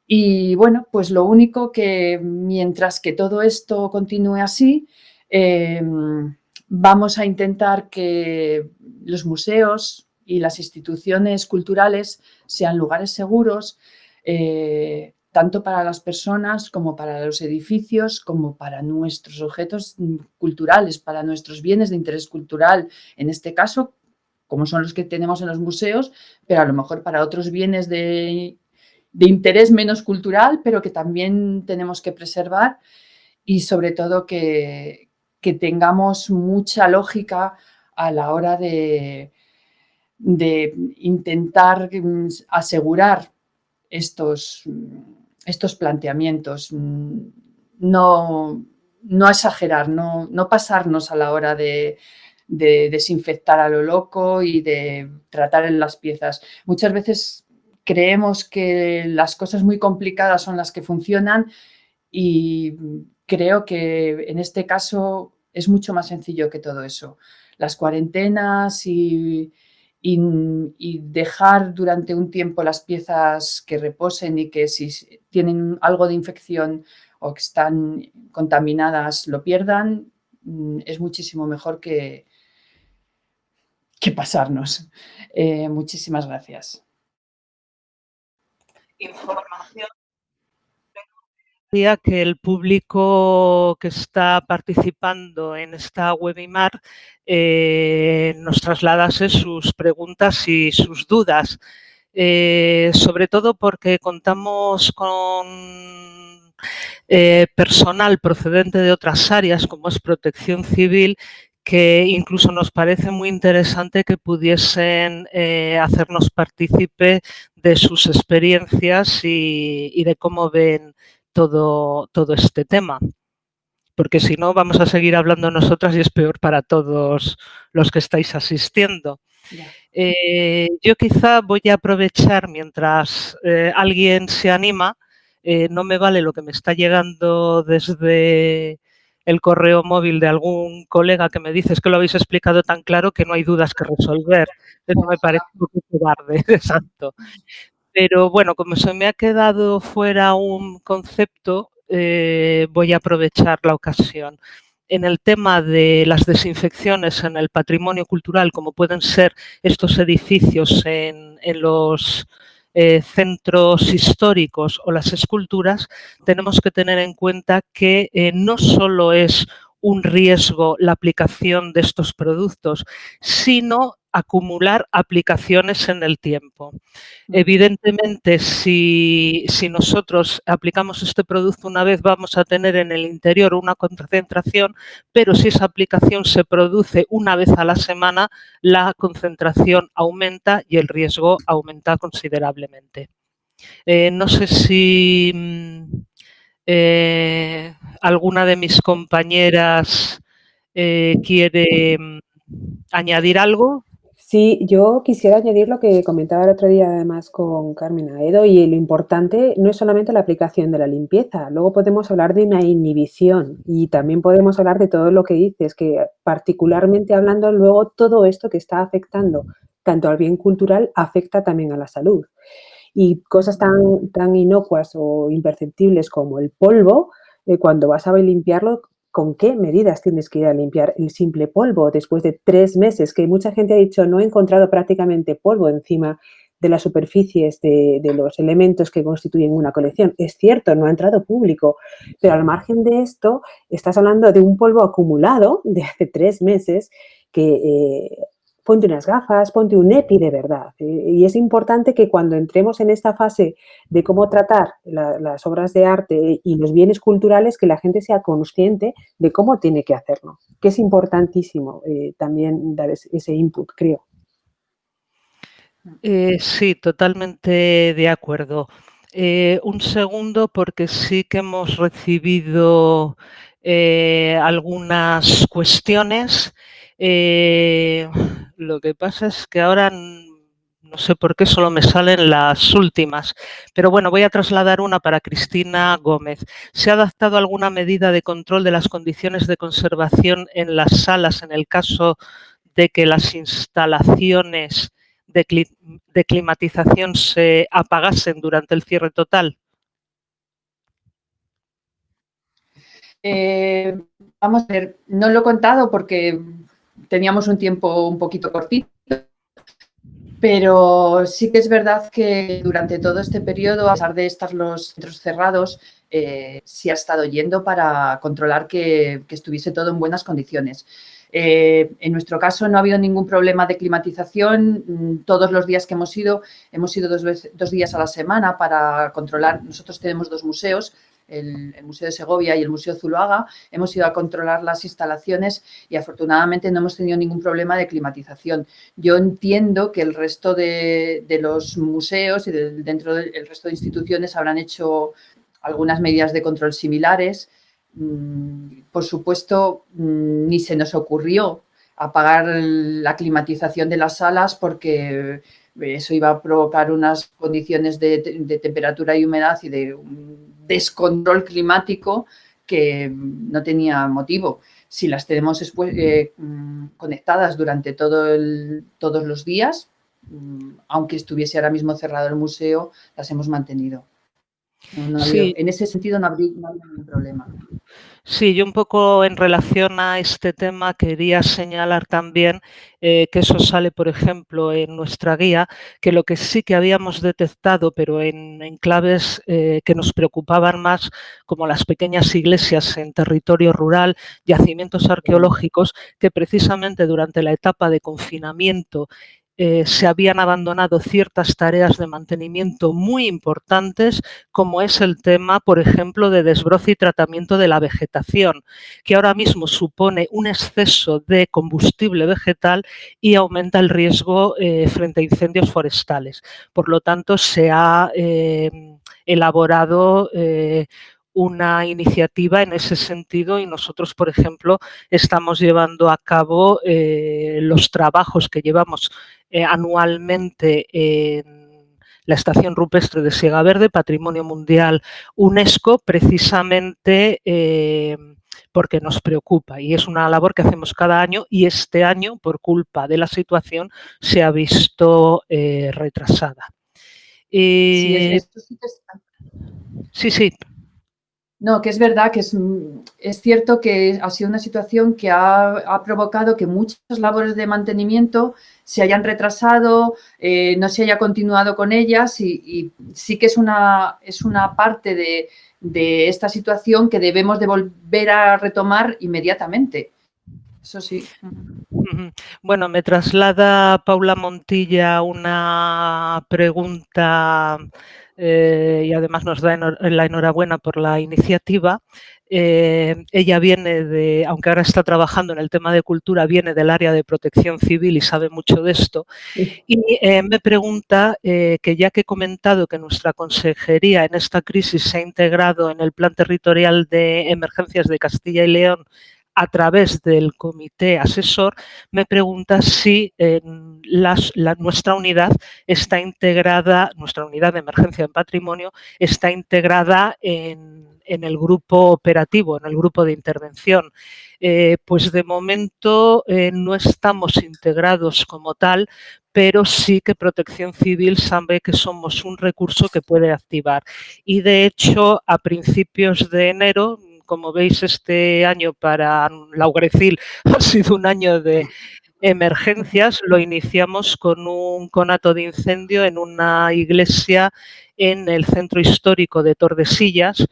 Y bueno, pues lo único que mientras que todo esto continúe así, vamos a intentar que los museos y las instituciones culturales sean lugares seguros, tanto para las personas como para los edificios, como para nuestros objetos culturales, para nuestros bienes de interés cultural, en este caso, como son los que tenemos en los museos, pero a lo mejor para otros bienes de interés menos cultural, pero que también tenemos que preservar, y sobre todo que tengamos mucha lógica a la hora de intentar asegurar estos planteamientos, no exagerar, no pasarnos a la hora de desinfectar a lo loco y de tratar en las piezas. Muchas veces creemos que las cosas muy complicadas son las que funcionan, y creo que en este caso es mucho más sencillo que todo eso. Las cuarentenas y dejar durante un tiempo las piezas que reposen y que si tienen algo de infección o que están contaminadas lo pierdan, es muchísimo mejor que pasarnos. Muchísimas gracias. Información gustaría que el público que está participando en esta webinar nos trasladase sus preguntas y sus dudas, sobre todo porque contamos con personal procedente de otras áreas, como es protección civil, que incluso nos parece muy interesante que pudiesen hacernos partícipe de sus experiencias y de cómo ven todo este tema. Porque si no, vamos a seguir hablando nosotras y es peor para todos los que estáis asistiendo. Yo quizá voy a aprovechar mientras alguien se anima. No me vale lo que me está llegando desde el correo móvil de algún colega que me dice: es que lo habéis explicado tan claro que no hay dudas que resolver. Eso me parece un poco cobarde, exacto. Pero bueno, como se me ha quedado fuera un concepto, voy a aprovechar la ocasión. En el tema de las desinfecciones en el patrimonio cultural, como pueden ser estos edificios en los centros históricos o las esculturas, tenemos que tener en cuenta que no solo es un riesgo la aplicación de estos productos, sino acumular aplicaciones en el tiempo. Evidentemente, si nosotros aplicamos este producto una vez, vamos a tener en el interior una concentración, pero si esa aplicación se produce una vez a la semana, la concentración aumenta y el riesgo aumenta considerablemente. No sé si alguna de mis compañeras quiere añadir algo. Sí, yo quisiera añadir lo que comentaba el otro día además con Carmen Aedo, y lo importante no es solamente la aplicación de la limpieza, luego podemos hablar de una inhibición y también podemos hablar de todo lo que dices, que particularmente hablando luego todo esto que está afectando tanto al bien cultural afecta también a la salud. Y cosas tan inocuas o imperceptibles como el polvo, cuando vas a limpiarlo, ¿con qué medidas tienes que ir a limpiar el simple polvo después de 3 meses? Que mucha gente ha dicho, no he encontrado prácticamente polvo encima de las superficies de los elementos que constituyen una colección. Es cierto, no ha entrado público, pero al margen de esto, estás hablando de un polvo acumulado de hace 3 meses que ponte unas gafas, ponte un EPI de verdad. Y es importante que cuando entremos en esta fase de cómo tratar las obras de arte y los bienes culturales, que la gente sea consciente de cómo tiene que hacerlo, que es importantísimo también dar ese input, creo. Sí, totalmente de acuerdo. Un segundo, porque sí que hemos recibido algunas cuestiones. Lo que pasa es que ahora no sé por qué solo me salen las últimas, pero bueno, voy a trasladar una para Cristina Gómez. ¿Se ha adaptado alguna medida de control de las condiciones de conservación en las salas en el caso de que las instalaciones de climatización se apagasen durante el cierre total? Vamos a ver, no lo he contado porque teníamos un tiempo un poquito cortito, pero sí que es verdad que durante todo este periodo, a pesar de estar los centros cerrados, sí ha estado yendo para controlar que estuviese todo en buenas condiciones. En nuestro caso no ha habido ningún problema de climatización. Todos los días que hemos ido 2 días a la semana para controlar. Nosotros tenemos 2 museos, el Museo de Segovia y el Museo Zuloaga. Hemos ido a controlar las instalaciones y afortunadamente no hemos tenido ningún problema de climatización. Yo entiendo que el resto de los museos y dentro del resto de instituciones habrán hecho algunas medidas de control similares. Por supuesto, ni se nos ocurrió apagar la climatización de las salas porque eso iba a provocar unas condiciones de temperatura y humedad y de descontrol climático que no tenía motivo. Si las tenemos conectadas durante todos los días, aunque estuviese ahora mismo cerrado el museo, las hemos mantenido. Sí. En ese sentido no habría ningún problema. Sí, yo un poco en relación a este tema quería señalar también que eso sale, por ejemplo, en nuestra guía, que lo que sí que habíamos detectado, pero en enclaves que nos preocupaban más, como las pequeñas iglesias en territorio rural, yacimientos arqueológicos, que precisamente durante la etapa de confinamiento se habían abandonado ciertas tareas de mantenimiento muy importantes, como es el tema, por ejemplo, de desbroce y tratamiento de la vegetación, que ahora mismo supone un exceso de combustible vegetal y aumenta el riesgo frente a incendios forestales. Por lo tanto, se ha elaborado una iniciativa en ese sentido y nosotros, por ejemplo, estamos llevando a cabo los trabajos que llevamos anualmente en la Estación Rupestre de Siega Verde, Patrimonio Mundial UNESCO, precisamente porque nos preocupa y es una labor que hacemos cada año y este año, por culpa de la situación, se ha visto retrasada. Sí, Sí, sí. No, que es verdad que es cierto que ha sido una situación que ha provocado que muchas labores de mantenimiento se hayan retrasado, no se haya continuado con ellas y sí que es una parte de esta situación que debemos de volver a retomar inmediatamente. Eso sí. Bueno, me traslada Paula Montilla una pregunta y además nos da la enhorabuena por la iniciativa. Ella viene de, aunque ahora está trabajando en el tema de cultura, viene del área de protección civil y sabe mucho de esto. Y me pregunta que ya que he comentado que nuestra consejería en esta crisis se ha integrado en el Plan Territorial de Emergencias de Castilla y León a través del comité asesor, me pregunta si nuestra unidad está integrada, nuestra unidad de emergencia en patrimonio, está integrada en el grupo operativo, en el grupo de intervención. Pues de momento no estamos integrados como tal, pero sí que Protección Civil sabe que somos un recurso que puede activar. Y de hecho, a principios de enero, como veis, este año para Laugurecil ha sido un año de emergencias. Lo iniciamos con un conato de incendio en una iglesia en el centro histórico de Tordesillas,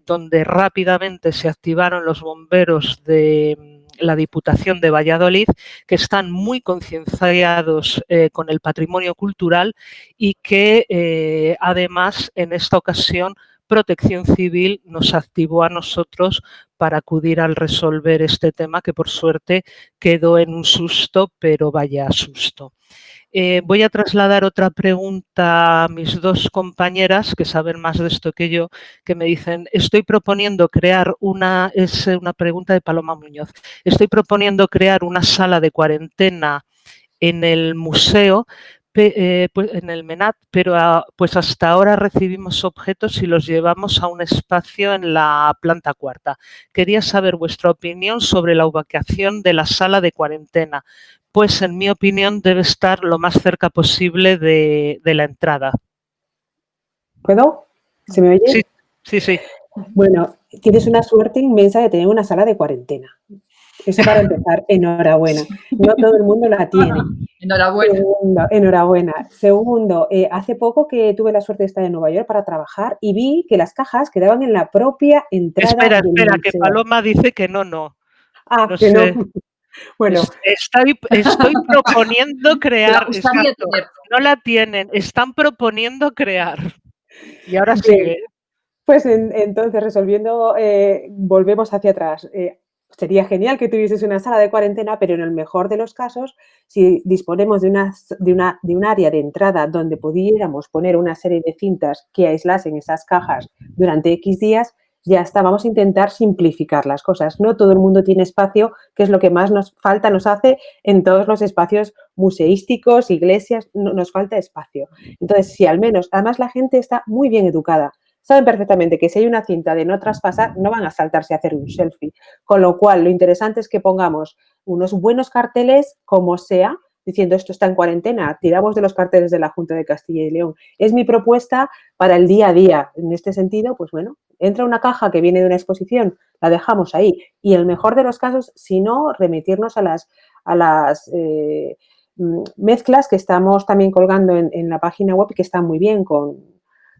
donde rápidamente se activaron los bomberos de la Diputación de Valladolid, que están muy concienciados con el patrimonio cultural y que además en esta ocasión Protección Civil nos activó a nosotros para acudir al resolver este tema, que por suerte quedó en un susto, pero vaya susto. Voy a trasladar otra pregunta a mis dos compañeras que saben más de esto que yo, que me dicen, estoy proponiendo crear es una pregunta de Paloma Muñoz, estoy proponiendo crear una sala de cuarentena en el museo, pues en el MENAT, pero pues hasta ahora recibimos objetos y los llevamos a un espacio en la planta cuarta. Quería saber vuestra opinión sobre la ubicación de la sala de cuarentena, pues en mi opinión debe estar lo más cerca posible de la entrada. ¿Puedo? ¿Se me oye? Sí, sí, sí. Bueno, tienes una suerte inmensa de tener una sala de cuarentena. Eso para empezar, enhorabuena. No todo el mundo la tiene. Enhorabuena. Enhorabuena. Segundo, hace poco que tuve la suerte de estar en Nueva York para trabajar y vi que las cajas quedaban en la propia entrada Espera, del museo. que Paloma dice que no. Ah, no que sé. no. Bueno. Estoy proponiendo crear. Me gustaría tener. No la tienen, están proponiendo crear. Y ahora Bien. sigue. Pues entonces, resolviendo, volvemos hacia atrás. Sería genial que tuvieses una sala de cuarentena, pero en el mejor de los casos, si disponemos de un área de entrada donde pudiéramos poner una serie de cintas que aislasen esas cajas durante X días, ya está. Vamos a intentar simplificar las cosas. No todo el mundo tiene espacio, que es lo que más nos hace en todos los espacios museísticos, iglesias, nos falta espacio. Entonces, si al menos, además la gente está muy bien educada, saben perfectamente que si hay una cinta de no traspasar, no van a saltarse a hacer un selfie. Con lo cual, lo interesante es que pongamos unos buenos carteles, como sea, diciendo esto está en cuarentena, tiramos de los carteles de la Junta de Castilla y León. Es mi propuesta para el día a día. En este sentido, pues bueno, entra una caja que viene de una exposición, la dejamos ahí. Y el mejor de los casos, si no, remitirnos a las mezclas que estamos también colgando en la página web y que están muy bien,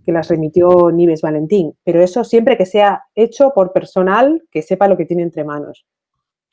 que las remitió Nives Valentín. Pero eso siempre que sea hecho por personal que sepa lo que tiene entre manos,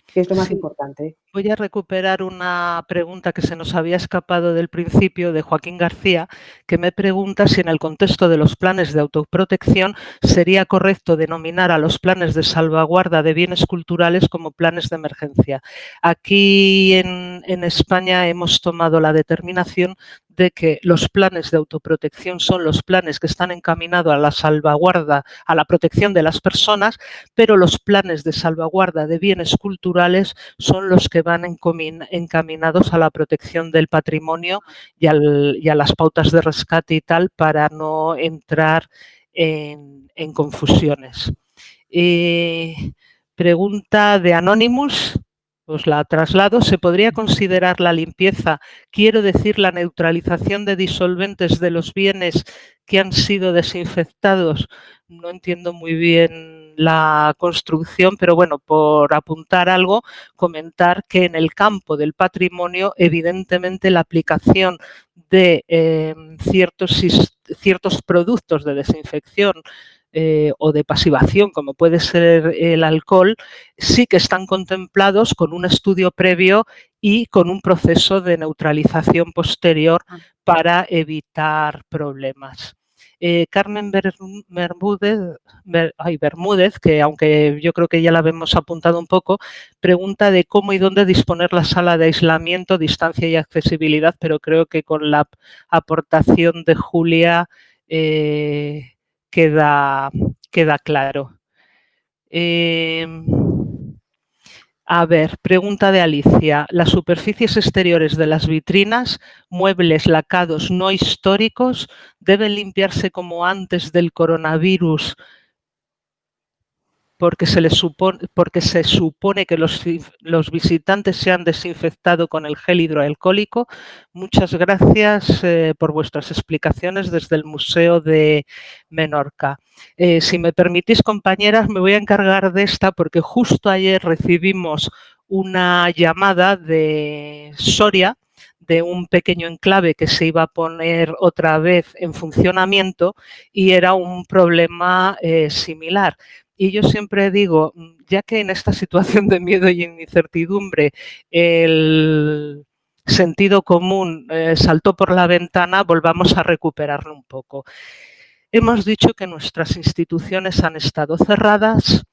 que es lo más importante. Voy a recuperar una pregunta que se nos había escapado del principio de Joaquín García, que me pregunta si en el contexto de los planes de autoprotección sería correcto denominar a los planes de salvaguarda de bienes culturales como planes de emergencia. Aquí en España hemos tomado la determinación de que los planes de autoprotección son los planes que están encaminados a la salvaguarda, a la protección de las personas, pero los planes de salvaguarda de bienes culturales son los que van encaminados a la protección del patrimonio y a las pautas de rescate y tal, para no entrar en confusiones. Pregunta de Anonymous. Os la traslado. ¿Se podría considerar la limpieza, quiero decir la neutralización de disolventes de los bienes que han sido desinfectados? No entiendo muy bien la construcción, pero bueno, por apuntar algo, comentar que en el campo del patrimonio, evidentemente la aplicación de ciertos productos de desinfección o de pasivación, como puede ser el alcohol, sí que están contemplados con un estudio previo y con un proceso de neutralización posterior para evitar problemas. Carmen Bermúdez, que aunque yo creo que ya la habíamos apuntado un poco, pregunta de cómo y dónde disponer la sala de aislamiento, distancia y accesibilidad, pero creo que con la aportación de Julia queda claro. A ver, pregunta de Alicia. ¿Las superficies exteriores de las vitrinas, muebles lacrados no históricos, deben limpiarse como antes del coronavirus porque se supone que los visitantes se han desinfectado con el gel hidroalcohólico? Muchas gracias por vuestras explicaciones desde el Museo de Menorca. Si me permitís, compañeras, me voy a encargar de esta porque justo ayer recibimos una llamada de Soria, de un pequeño enclave que se iba a poner otra vez en funcionamiento, y era un problema similar. Y yo siempre digo, ya que en esta situación de miedo y incertidumbre el sentido común saltó por la ventana, volvamos a recuperarlo un poco. Hemos dicho que nuestras instituciones han estado cerradas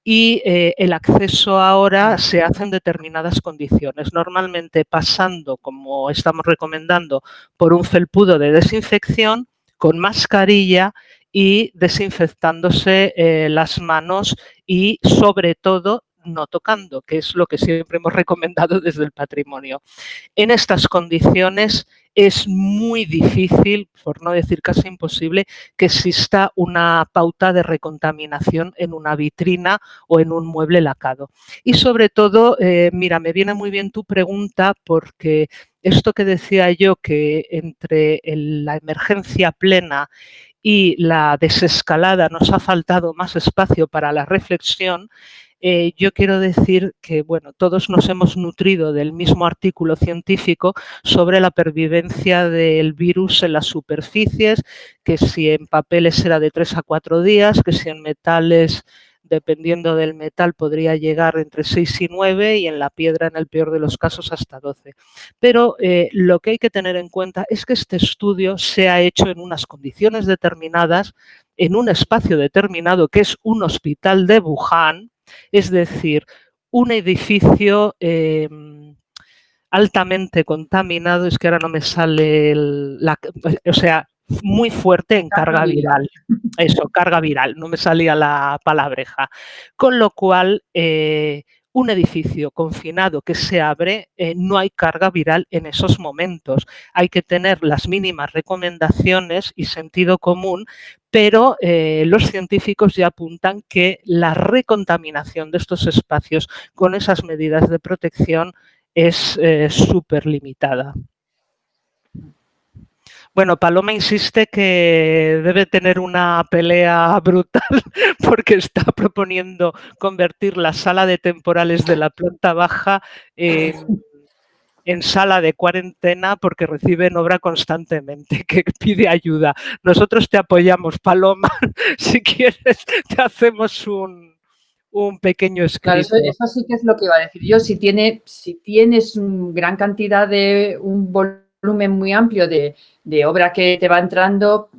y el acceso ahora se hace en determinadas condiciones, normalmente pasando, como estamos recomendando, por un felpudo de desinfección, con mascarilla y desinfectándose las manos y, sobre todo, no tocando, que es lo que siempre hemos recomendado desde el patrimonio. En estas condiciones es muy difícil, por no decir casi imposible, que exista una pauta de recontaminación en una vitrina o en un mueble lacado. Y sobre todo, mira, me viene muy bien tu pregunta, porque esto que decía yo, que entre la emergencia plena y la desescalada nos ha faltado más espacio para la reflexión, yo quiero decir que, bueno, todos nos hemos nutrido del mismo artículo científico sobre la pervivencia del virus en las superficies, que si en papeles era de 3 a 4 días, que si en metales, dependiendo del metal, podría llegar entre 6 y 9 y en la piedra, en el peor de los casos, hasta 12. Pero lo que hay que tener en cuenta es que este estudio se ha hecho en unas condiciones determinadas, en un espacio determinado, que es un hospital de Wuhan, es decir, un edificio altamente contaminado, es que ahora no me sale o sea, muy fuerte en carga viral. Eso, carga viral, no me salía la palabreja. Con lo cual, un edificio confinado que se abre, no hay carga viral en esos momentos. Hay que tener las mínimas recomendaciones y sentido común, pero los científicos ya apuntan que la recontaminación de estos espacios con esas medidas de protección es súper limitada. Bueno, Paloma insiste que debe tener una pelea brutal porque está proponiendo convertir la sala de temporales de la planta baja en sala de cuarentena porque reciben obra constantemente, que pide ayuda. Nosotros te apoyamos, Paloma. Si quieres, te hacemos un pequeño escrito. Claro, eso sí que es lo que iba a decir yo. Si tienes una gran cantidad de un volumen muy amplio de obra que te va entrando,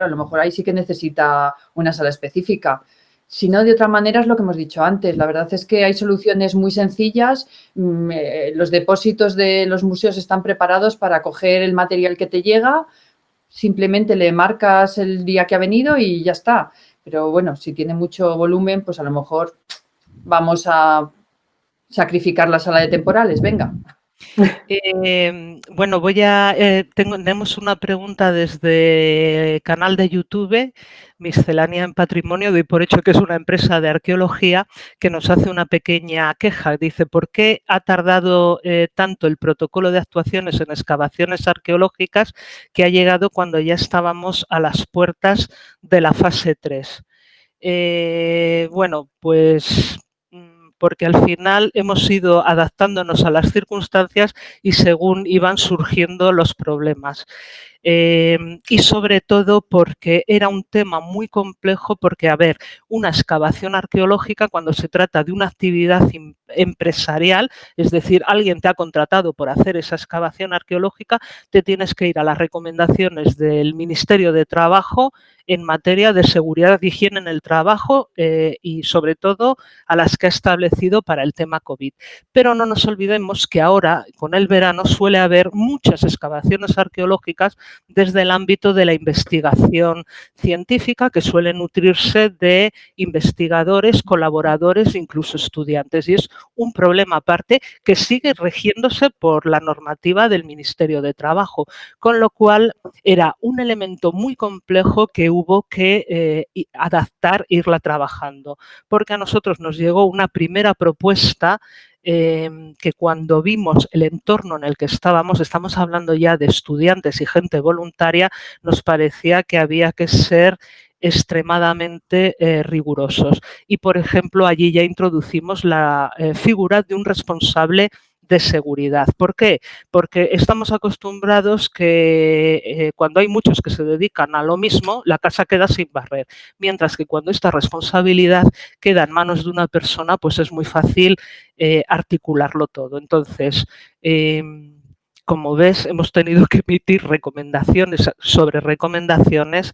a lo mejor ahí sí que necesita una sala específica. Si no, de otra manera es lo que hemos dicho antes. La verdad es que hay soluciones muy sencillas. Los depósitos de los museos están preparados para coger el material que te llega. Simplemente le marcas el día que ha venido y ya está. Pero bueno, si tiene mucho volumen, pues a lo mejor vamos a sacrificar la sala de temporales. Venga. Bueno, tenemos una pregunta desde el canal de YouTube, Miscelánea en Patrimonio, doy por hecho que es una empresa de arqueología, que nos hace una pequeña queja. Dice, ¿por qué ha tardado tanto el protocolo de actuaciones en excavaciones arqueológicas que ha llegado cuando ya estábamos a las puertas de la fase 3? Bueno, pues porque al final hemos ido adaptándonos a las circunstancias y según iban surgiendo los problemas. Y sobre todo porque era un tema muy complejo porque, a ver, una excavación arqueológica cuando se trata de una actividad empresarial, es decir, alguien te ha contratado por hacer esa excavación arqueológica, te tienes que ir a las recomendaciones del Ministerio de Trabajo en materia de seguridad y higiene en el trabajo y sobre todo a las que ha establecido para el tema COVID. Pero no nos olvidemos que ahora, con el verano, suele haber muchas excavaciones arqueológicas desde el ámbito de la investigación científica que suele nutrirse de investigadores, colaboradores, incluso estudiantes. Y es un problema aparte que sigue regiéndose por la normativa del Ministerio de Trabajo, con lo cual era un elemento muy complejo que hubo que adaptar, irla trabajando, porque a nosotros nos llegó una primera propuesta que cuando vimos el entorno en el que estamos hablando ya de estudiantes y gente voluntaria, nos parecía que había que ser extremadamente rigurosos. Y, por ejemplo, allí ya introducimos la figura de un responsable de seguridad. ¿Por qué? Porque estamos acostumbrados que cuando hay muchos que se dedican a lo mismo, la casa queda sin barrer, mientras que cuando esta responsabilidad queda en manos de una persona, pues es muy fácil articularlo todo. Entonces, como ves, hemos tenido que emitir recomendaciones sobre recomendaciones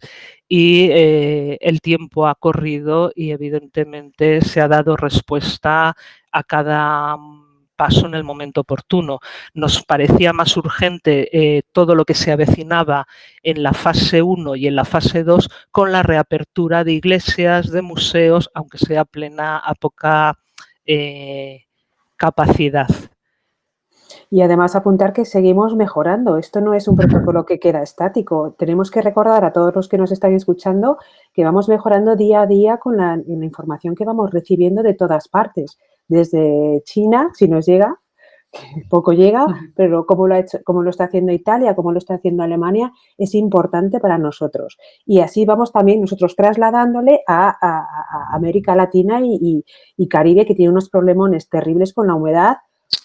y el tiempo ha corrido y evidentemente se ha dado respuesta a cada paso en el momento oportuno. Nos parecía más urgente todo lo que se avecinaba en la fase 1 y en la fase 2 con la reapertura de iglesias, de museos, aunque sea a poca capacidad. Y además apuntar que seguimos mejorando. Esto no es un protocolo que queda estático. Tenemos que recordar a todos los que nos están escuchando que vamos mejorando día a día con la información que vamos recibiendo de todas partes. Desde China, si nos llega, poco llega, pero como lo está haciendo Italia, como lo está haciendo Alemania, es importante para nosotros. Y así vamos también nosotros trasladándole a América Latina y Caribe, que tiene unos problemones terribles con la humedad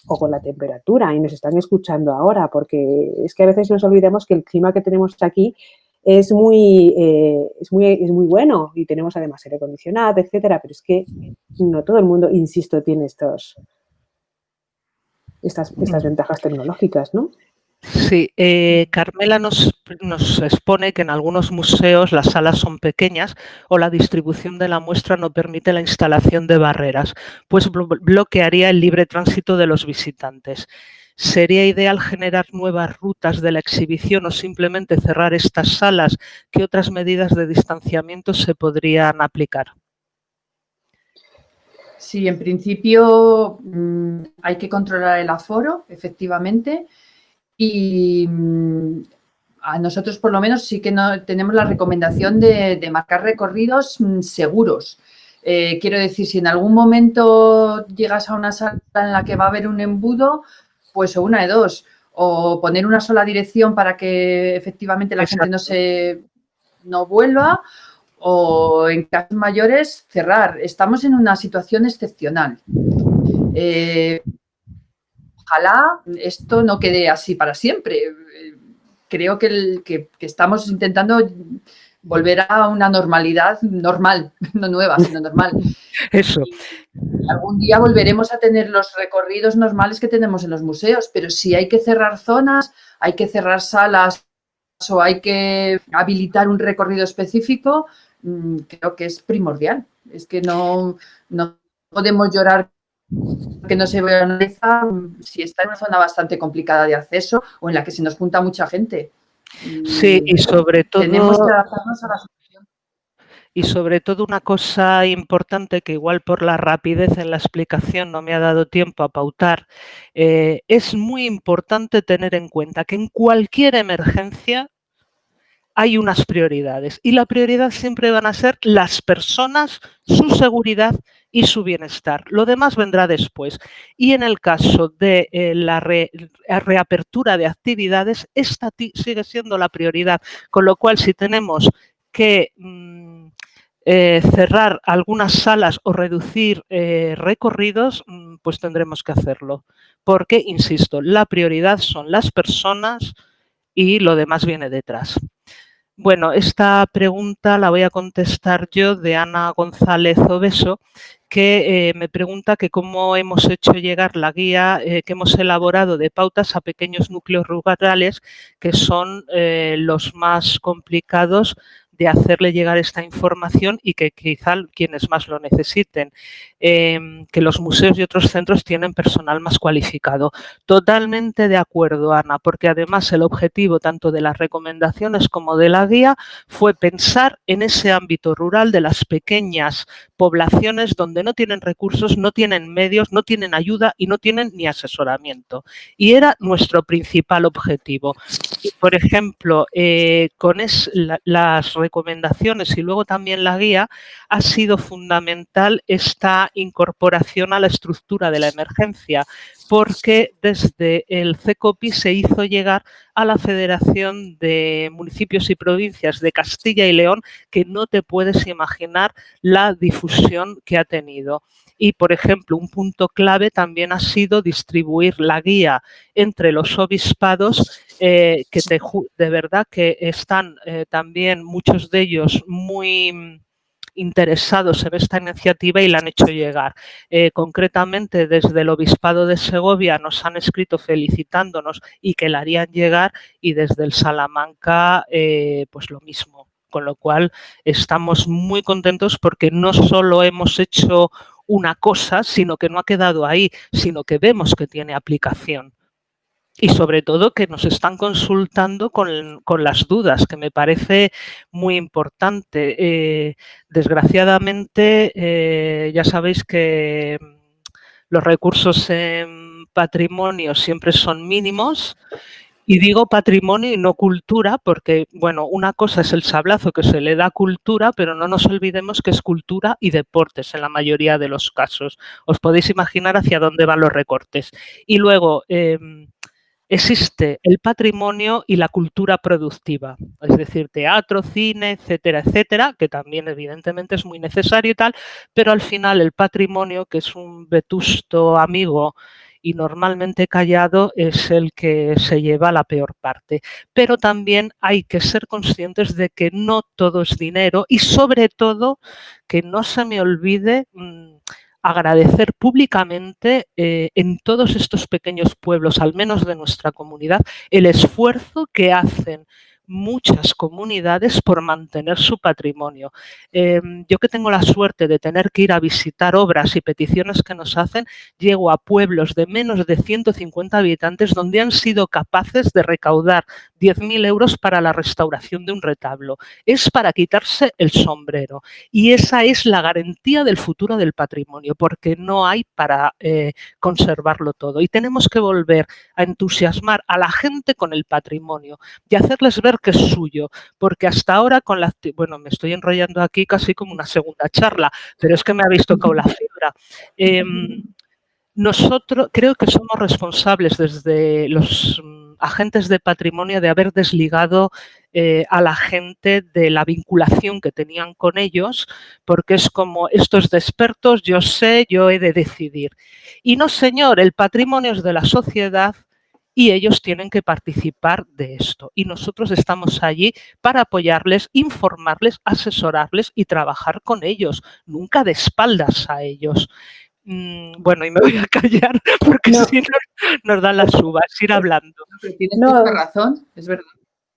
o con la temperatura, y nos están escuchando ahora, porque es que a veces nos olvidamos que el clima que tenemos aquí es muy bueno y tenemos además aire acondicionado, etcétera, pero es que no todo el mundo, insisto, tiene estas ventajas tecnológicas, ¿no? Sí, Carmela nos expone que en algunos museos las salas son pequeñas o la distribución de la muestra no permite la instalación de barreras, pues bloquearía el libre tránsito de los visitantes. ¿Sería ideal generar nuevas rutas de la exhibición o simplemente cerrar estas salas? ¿Qué otras medidas de distanciamiento se podrían aplicar? Sí, en principio hay que controlar el aforo, efectivamente. Y a nosotros, por lo menos, sí que tenemos la recomendación de marcar recorridos seguros. Quiero decir, si en algún momento llegas a una sala en la que va a haber un embudo, pues o una de dos, o poner una sola dirección para que efectivamente la Exacto. gente no vuelva, o en casos mayores cerrar. Estamos en una situación excepcional. Ojalá esto no quede así para siempre. Creo que estamos intentando volver a una normalidad normal, no nueva, sino normal. Eso. Y algún día volveremos a tener los recorridos normales que tenemos en los museos, pero si hay que cerrar zonas, hay que cerrar salas o hay que habilitar un recorrido específico, creo que es primordial. Es que no podemos llorar que no se vea una mesa si está en una zona bastante complicada de acceso o en la que se nos junta mucha gente. Sí, y sobre Tenemos que todo, adaptarnos a la situación. y sobre todo una cosa importante que igual por la rapidez en la explicación no me ha dado tiempo a pautar, es muy importante tener en cuenta que en cualquier emergencia hay unas prioridades y la prioridad siempre van a ser las personas, su seguridad y su bienestar. Lo demás vendrá después. Y en el caso de la reapertura de actividades, esta sigue siendo la prioridad. Con lo cual, si tenemos que cerrar algunas salas o reducir recorridos, pues tendremos que hacerlo. Porque, insisto, la prioridad son las personas y lo demás viene detrás. Bueno, esta pregunta la voy a contestar yo, de Ana González Obeso, que me pregunta que cómo hemos hecho llegar la guía que hemos elaborado de pautas a pequeños núcleos rurales, que son los más complicados de hacerle llegar esta información y que quizá quienes más lo necesiten, que los museos y otros centros tienen personal más cualificado. Totalmente de acuerdo, Ana, porque además el objetivo tanto de las recomendaciones como de la guía fue pensar en ese ámbito rural de las pequeñas poblaciones donde no tienen recursos, no tienen medios, no tienen ayuda y no tienen ni asesoramiento. Y era nuestro principal objetivo. Y, por ejemplo, con las recomendaciones y luego también la guía, ha sido fundamental esta incorporación a la estructura de la emergencia, porque desde el CECOPI se hizo llegar a la Federación de Municipios y Provincias de Castilla y León, que no te puedes imaginar la difusión que ha tenido. Y, por ejemplo, un punto clave también ha sido distribuir la guía entre los obispados, que de verdad que están también muchos de ellos muy interesados en esta iniciativa y la han hecho llegar. Concretamente, desde el Obispado de Segovia nos han escrito felicitándonos y que la harían llegar, y desde el Salamanca pues lo mismo. Con lo cual estamos muy contentos porque no solo hemos hecho una cosa, sino que no ha quedado ahí, sino que vemos que tiene aplicación. Y sobre todo que nos están consultando con las dudas, que me parece muy importante. Desgraciadamente, ya sabéis que los recursos en patrimonio siempre son mínimos. Y digo patrimonio y no cultura porque, bueno, una cosa es el sablazo que se le da a cultura, pero no nos olvidemos que es cultura y deportes en la mayoría de los casos. Os podéis imaginar hacia dónde van los recortes. Y luego existe el patrimonio y la cultura productiva, es decir, teatro, cine, etcétera, etcétera, que también evidentemente es muy necesario y tal, pero al final el patrimonio, que es un vetusto amigo y normalmente callado, es el que se lleva la peor parte. Pero también hay que ser conscientes de que no todo es dinero y sobre todo que no se me olvide agradecer públicamente en todos estos pequeños pueblos, al menos de nuestra comunidad, el esfuerzo que hacen muchas comunidades por mantener su patrimonio. Yo, que tengo la suerte de tener que ir a visitar obras y peticiones que nos hacen, llego a pueblos de menos de 150 habitantes donde han sido capaces de recaudar 10.000 euros para la restauración de un retablo. Es para quitarse el sombrero y esa es la garantía del futuro del patrimonio, porque no hay para conservarlo todo. Y tenemos que volver a entusiasmar a la gente con el patrimonio y hacerles ver que es suyo, porque hasta ahora con la... Bueno, me estoy enrollando aquí casi como una segunda charla, pero es que me habéis tocado la fibra. Nosotros creo que somos responsables desde los agentes de patrimonio de haber desligado a la gente de la vinculación que tenían con ellos, porque es como, esto es de expertos, yo sé, yo he de decidir. Y no, señor, el patrimonio es de la sociedad y ellos tienen que participar de esto. Y nosotros estamos allí para apoyarles, informarles, asesorarles y trabajar con ellos, nunca de espaldas a ellos. Bueno, y me voy a callar porque No. si no nos dan las uvas, ir hablando. Tienes No. mucha razón, es verdad.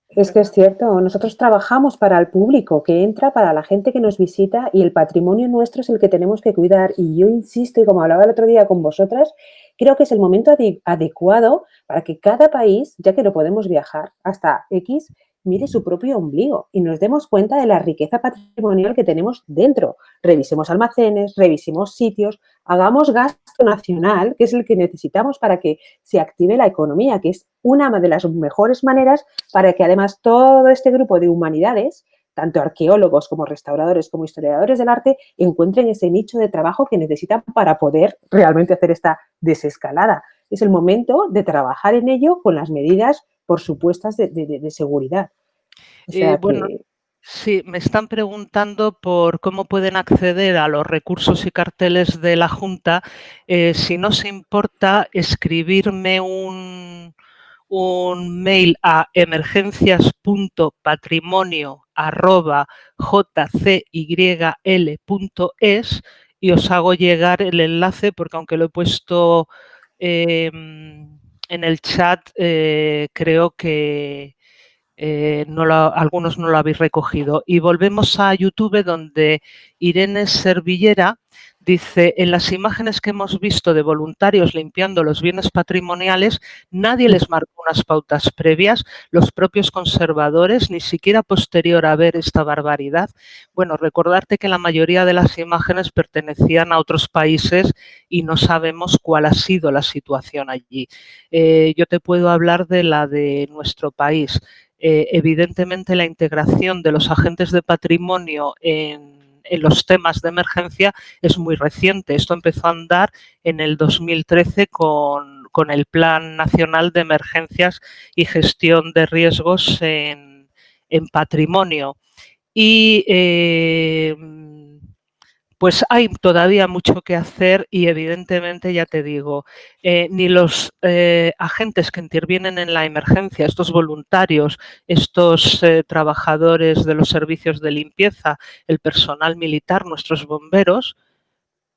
Es que es cierto, nosotros trabajamos para el público que entra, para la gente que nos visita, y el patrimonio nuestro es el que tenemos que cuidar. Y yo insisto, y como hablaba el otro día con vosotras, creo que es el momento adecuado para que cada país, ya que no podemos viajar hasta X, mire su propio ombligo y nos demos cuenta de la riqueza patrimonial que tenemos dentro. Revisemos almacenes, revisemos sitios, hagamos gasto nacional, que es el que necesitamos para que se active la economía, que es una de las mejores maneras para que además todo este grupo de humanidades, tanto arqueólogos como restauradores como historiadores del arte, encuentren ese nicho de trabajo que necesitan para poder realmente hacer esta desescalada. Es el momento de trabajar en ello con las medidas, por supuestas, de seguridad. O sea Bueno, sí, me están preguntando por cómo pueden acceder a los recursos y carteles de la Junta. Si no se importa, escribirme un mail a emergencias.patrimonio@jcyl.es y os hago llegar el enlace, porque aunque lo he puesto en el chat, creo que algunos no lo habéis recogido. Y volvemos a YouTube, donde Irene Servillera dice: en las imágenes que hemos visto de voluntarios limpiando los bienes patrimoniales, nadie les marcó unas pautas previas, los propios conservadores, ni siquiera posterior a ver esta barbaridad. Bueno, recordarte que la mayoría de las imágenes pertenecían a otros países y no sabemos cuál ha sido la situación allí. Yo te puedo hablar de la de nuestro país. Evidentemente, la integración de los agentes de patrimonio en los temas de emergencia es muy reciente. Esto empezó a andar en el 2013 con el Plan Nacional de Emergencias y Gestión de Riesgos en Patrimonio. Y pues hay todavía mucho que hacer y evidentemente, ya te digo, ni los agentes que intervienen en la emergencia, estos voluntarios, estos trabajadores de los servicios de limpieza, el personal militar, nuestros bomberos,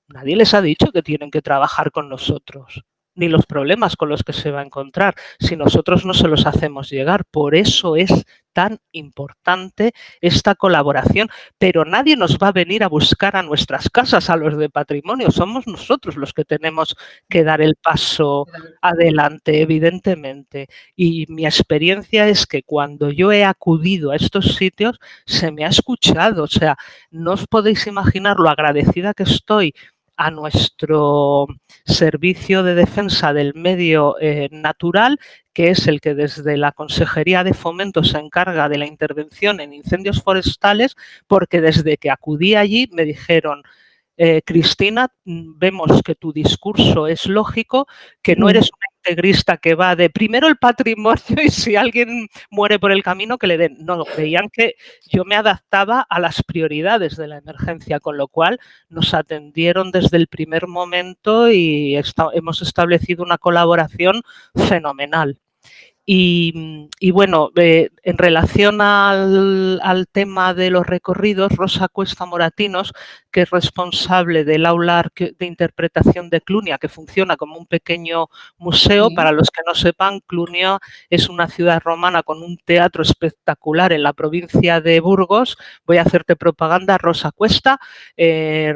nadie les ha dicho que tienen que trabajar con nosotros, ni los problemas con los que se va a encontrar, si nosotros no se los hacemos llegar. Por eso es tan importante esta colaboración, pero nadie nos va a venir a buscar a nuestras casas, a los de patrimonio, somos nosotros los que tenemos que dar el paso adelante, evidentemente. Y mi experiencia es que cuando yo he acudido a estos sitios, se me ha escuchado, o sea, no os podéis imaginar lo agradecida que estoy a nuestro Servicio de Defensa del Medio Natural, que es el que desde la Consejería de Fomento se encarga de la intervención en incendios forestales, porque desde que acudí allí me dijeron: Cristina, vemos que tu discurso es lógico, que no eres una integrista que va de primero el patrimonio y si alguien muere por el camino que le den. No, veían que yo me adaptaba a las prioridades de la emergencia, con lo cual nos atendieron desde el primer momento y hemos establecido una colaboración fenomenal. Y bueno, en relación al tema de los recorridos, Rosa Cuesta Moratinos, que es responsable del aula de interpretación de Clunia, que funciona como un pequeño museo. Sí. Para los que no sepan, Clunia es una ciudad romana con un teatro espectacular en la provincia de Burgos. Voy a hacerte propaganda, Rosa Cuesta.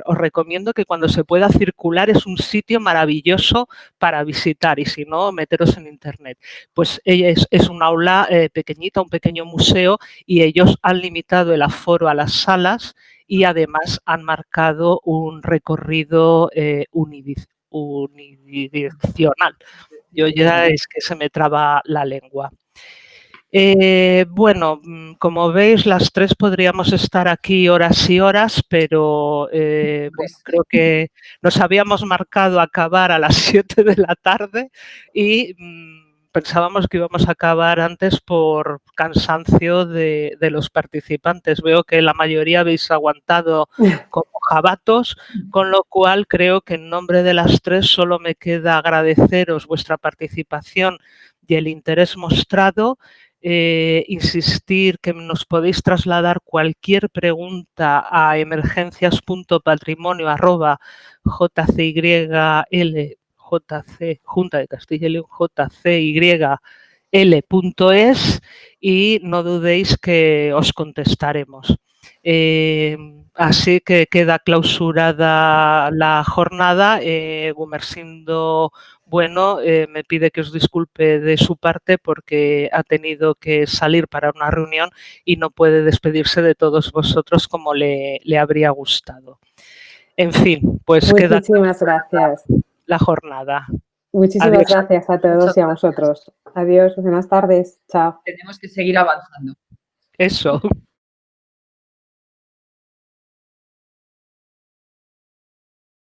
Os recomiendo que cuando se pueda circular, es un sitio maravilloso para visitar, y si no, meteros en internet. Pues es un aula pequeñita, un pequeño museo, y ellos han limitado el aforo a las salas y además han marcado un recorrido unidireccional. Yo ya es que se me traba la lengua. Bueno, como veis, las tres podríamos estar aquí horas y horas, pero bueno, creo que nos habíamos marcado acabar a las 7 de la tarde y pensábamos que íbamos a acabar antes por cansancio de los participantes. Veo que la mayoría habéis aguantado como jabatos, con lo cual creo que en nombre de las tres solo me queda agradeceros vuestra participación y el interés mostrado. Insistir que nos podéis trasladar cualquier pregunta a emergencias.patrimonio@jcyl, Junta de Castilla y León, jcyl.es, y no dudéis que os contestaremos. Así que queda clausurada la jornada. Gumersindo Bueno me pide que os disculpe de su parte porque ha tenido que salir para una reunión y no puede despedirse de todos vosotros como le habría gustado. En fin, pues queda muchísimas gracias. La jornada. Muchísimas gracias a todos y a vosotros. Adiós, buenas tardes. Chao. Tenemos que seguir avanzando. Eso.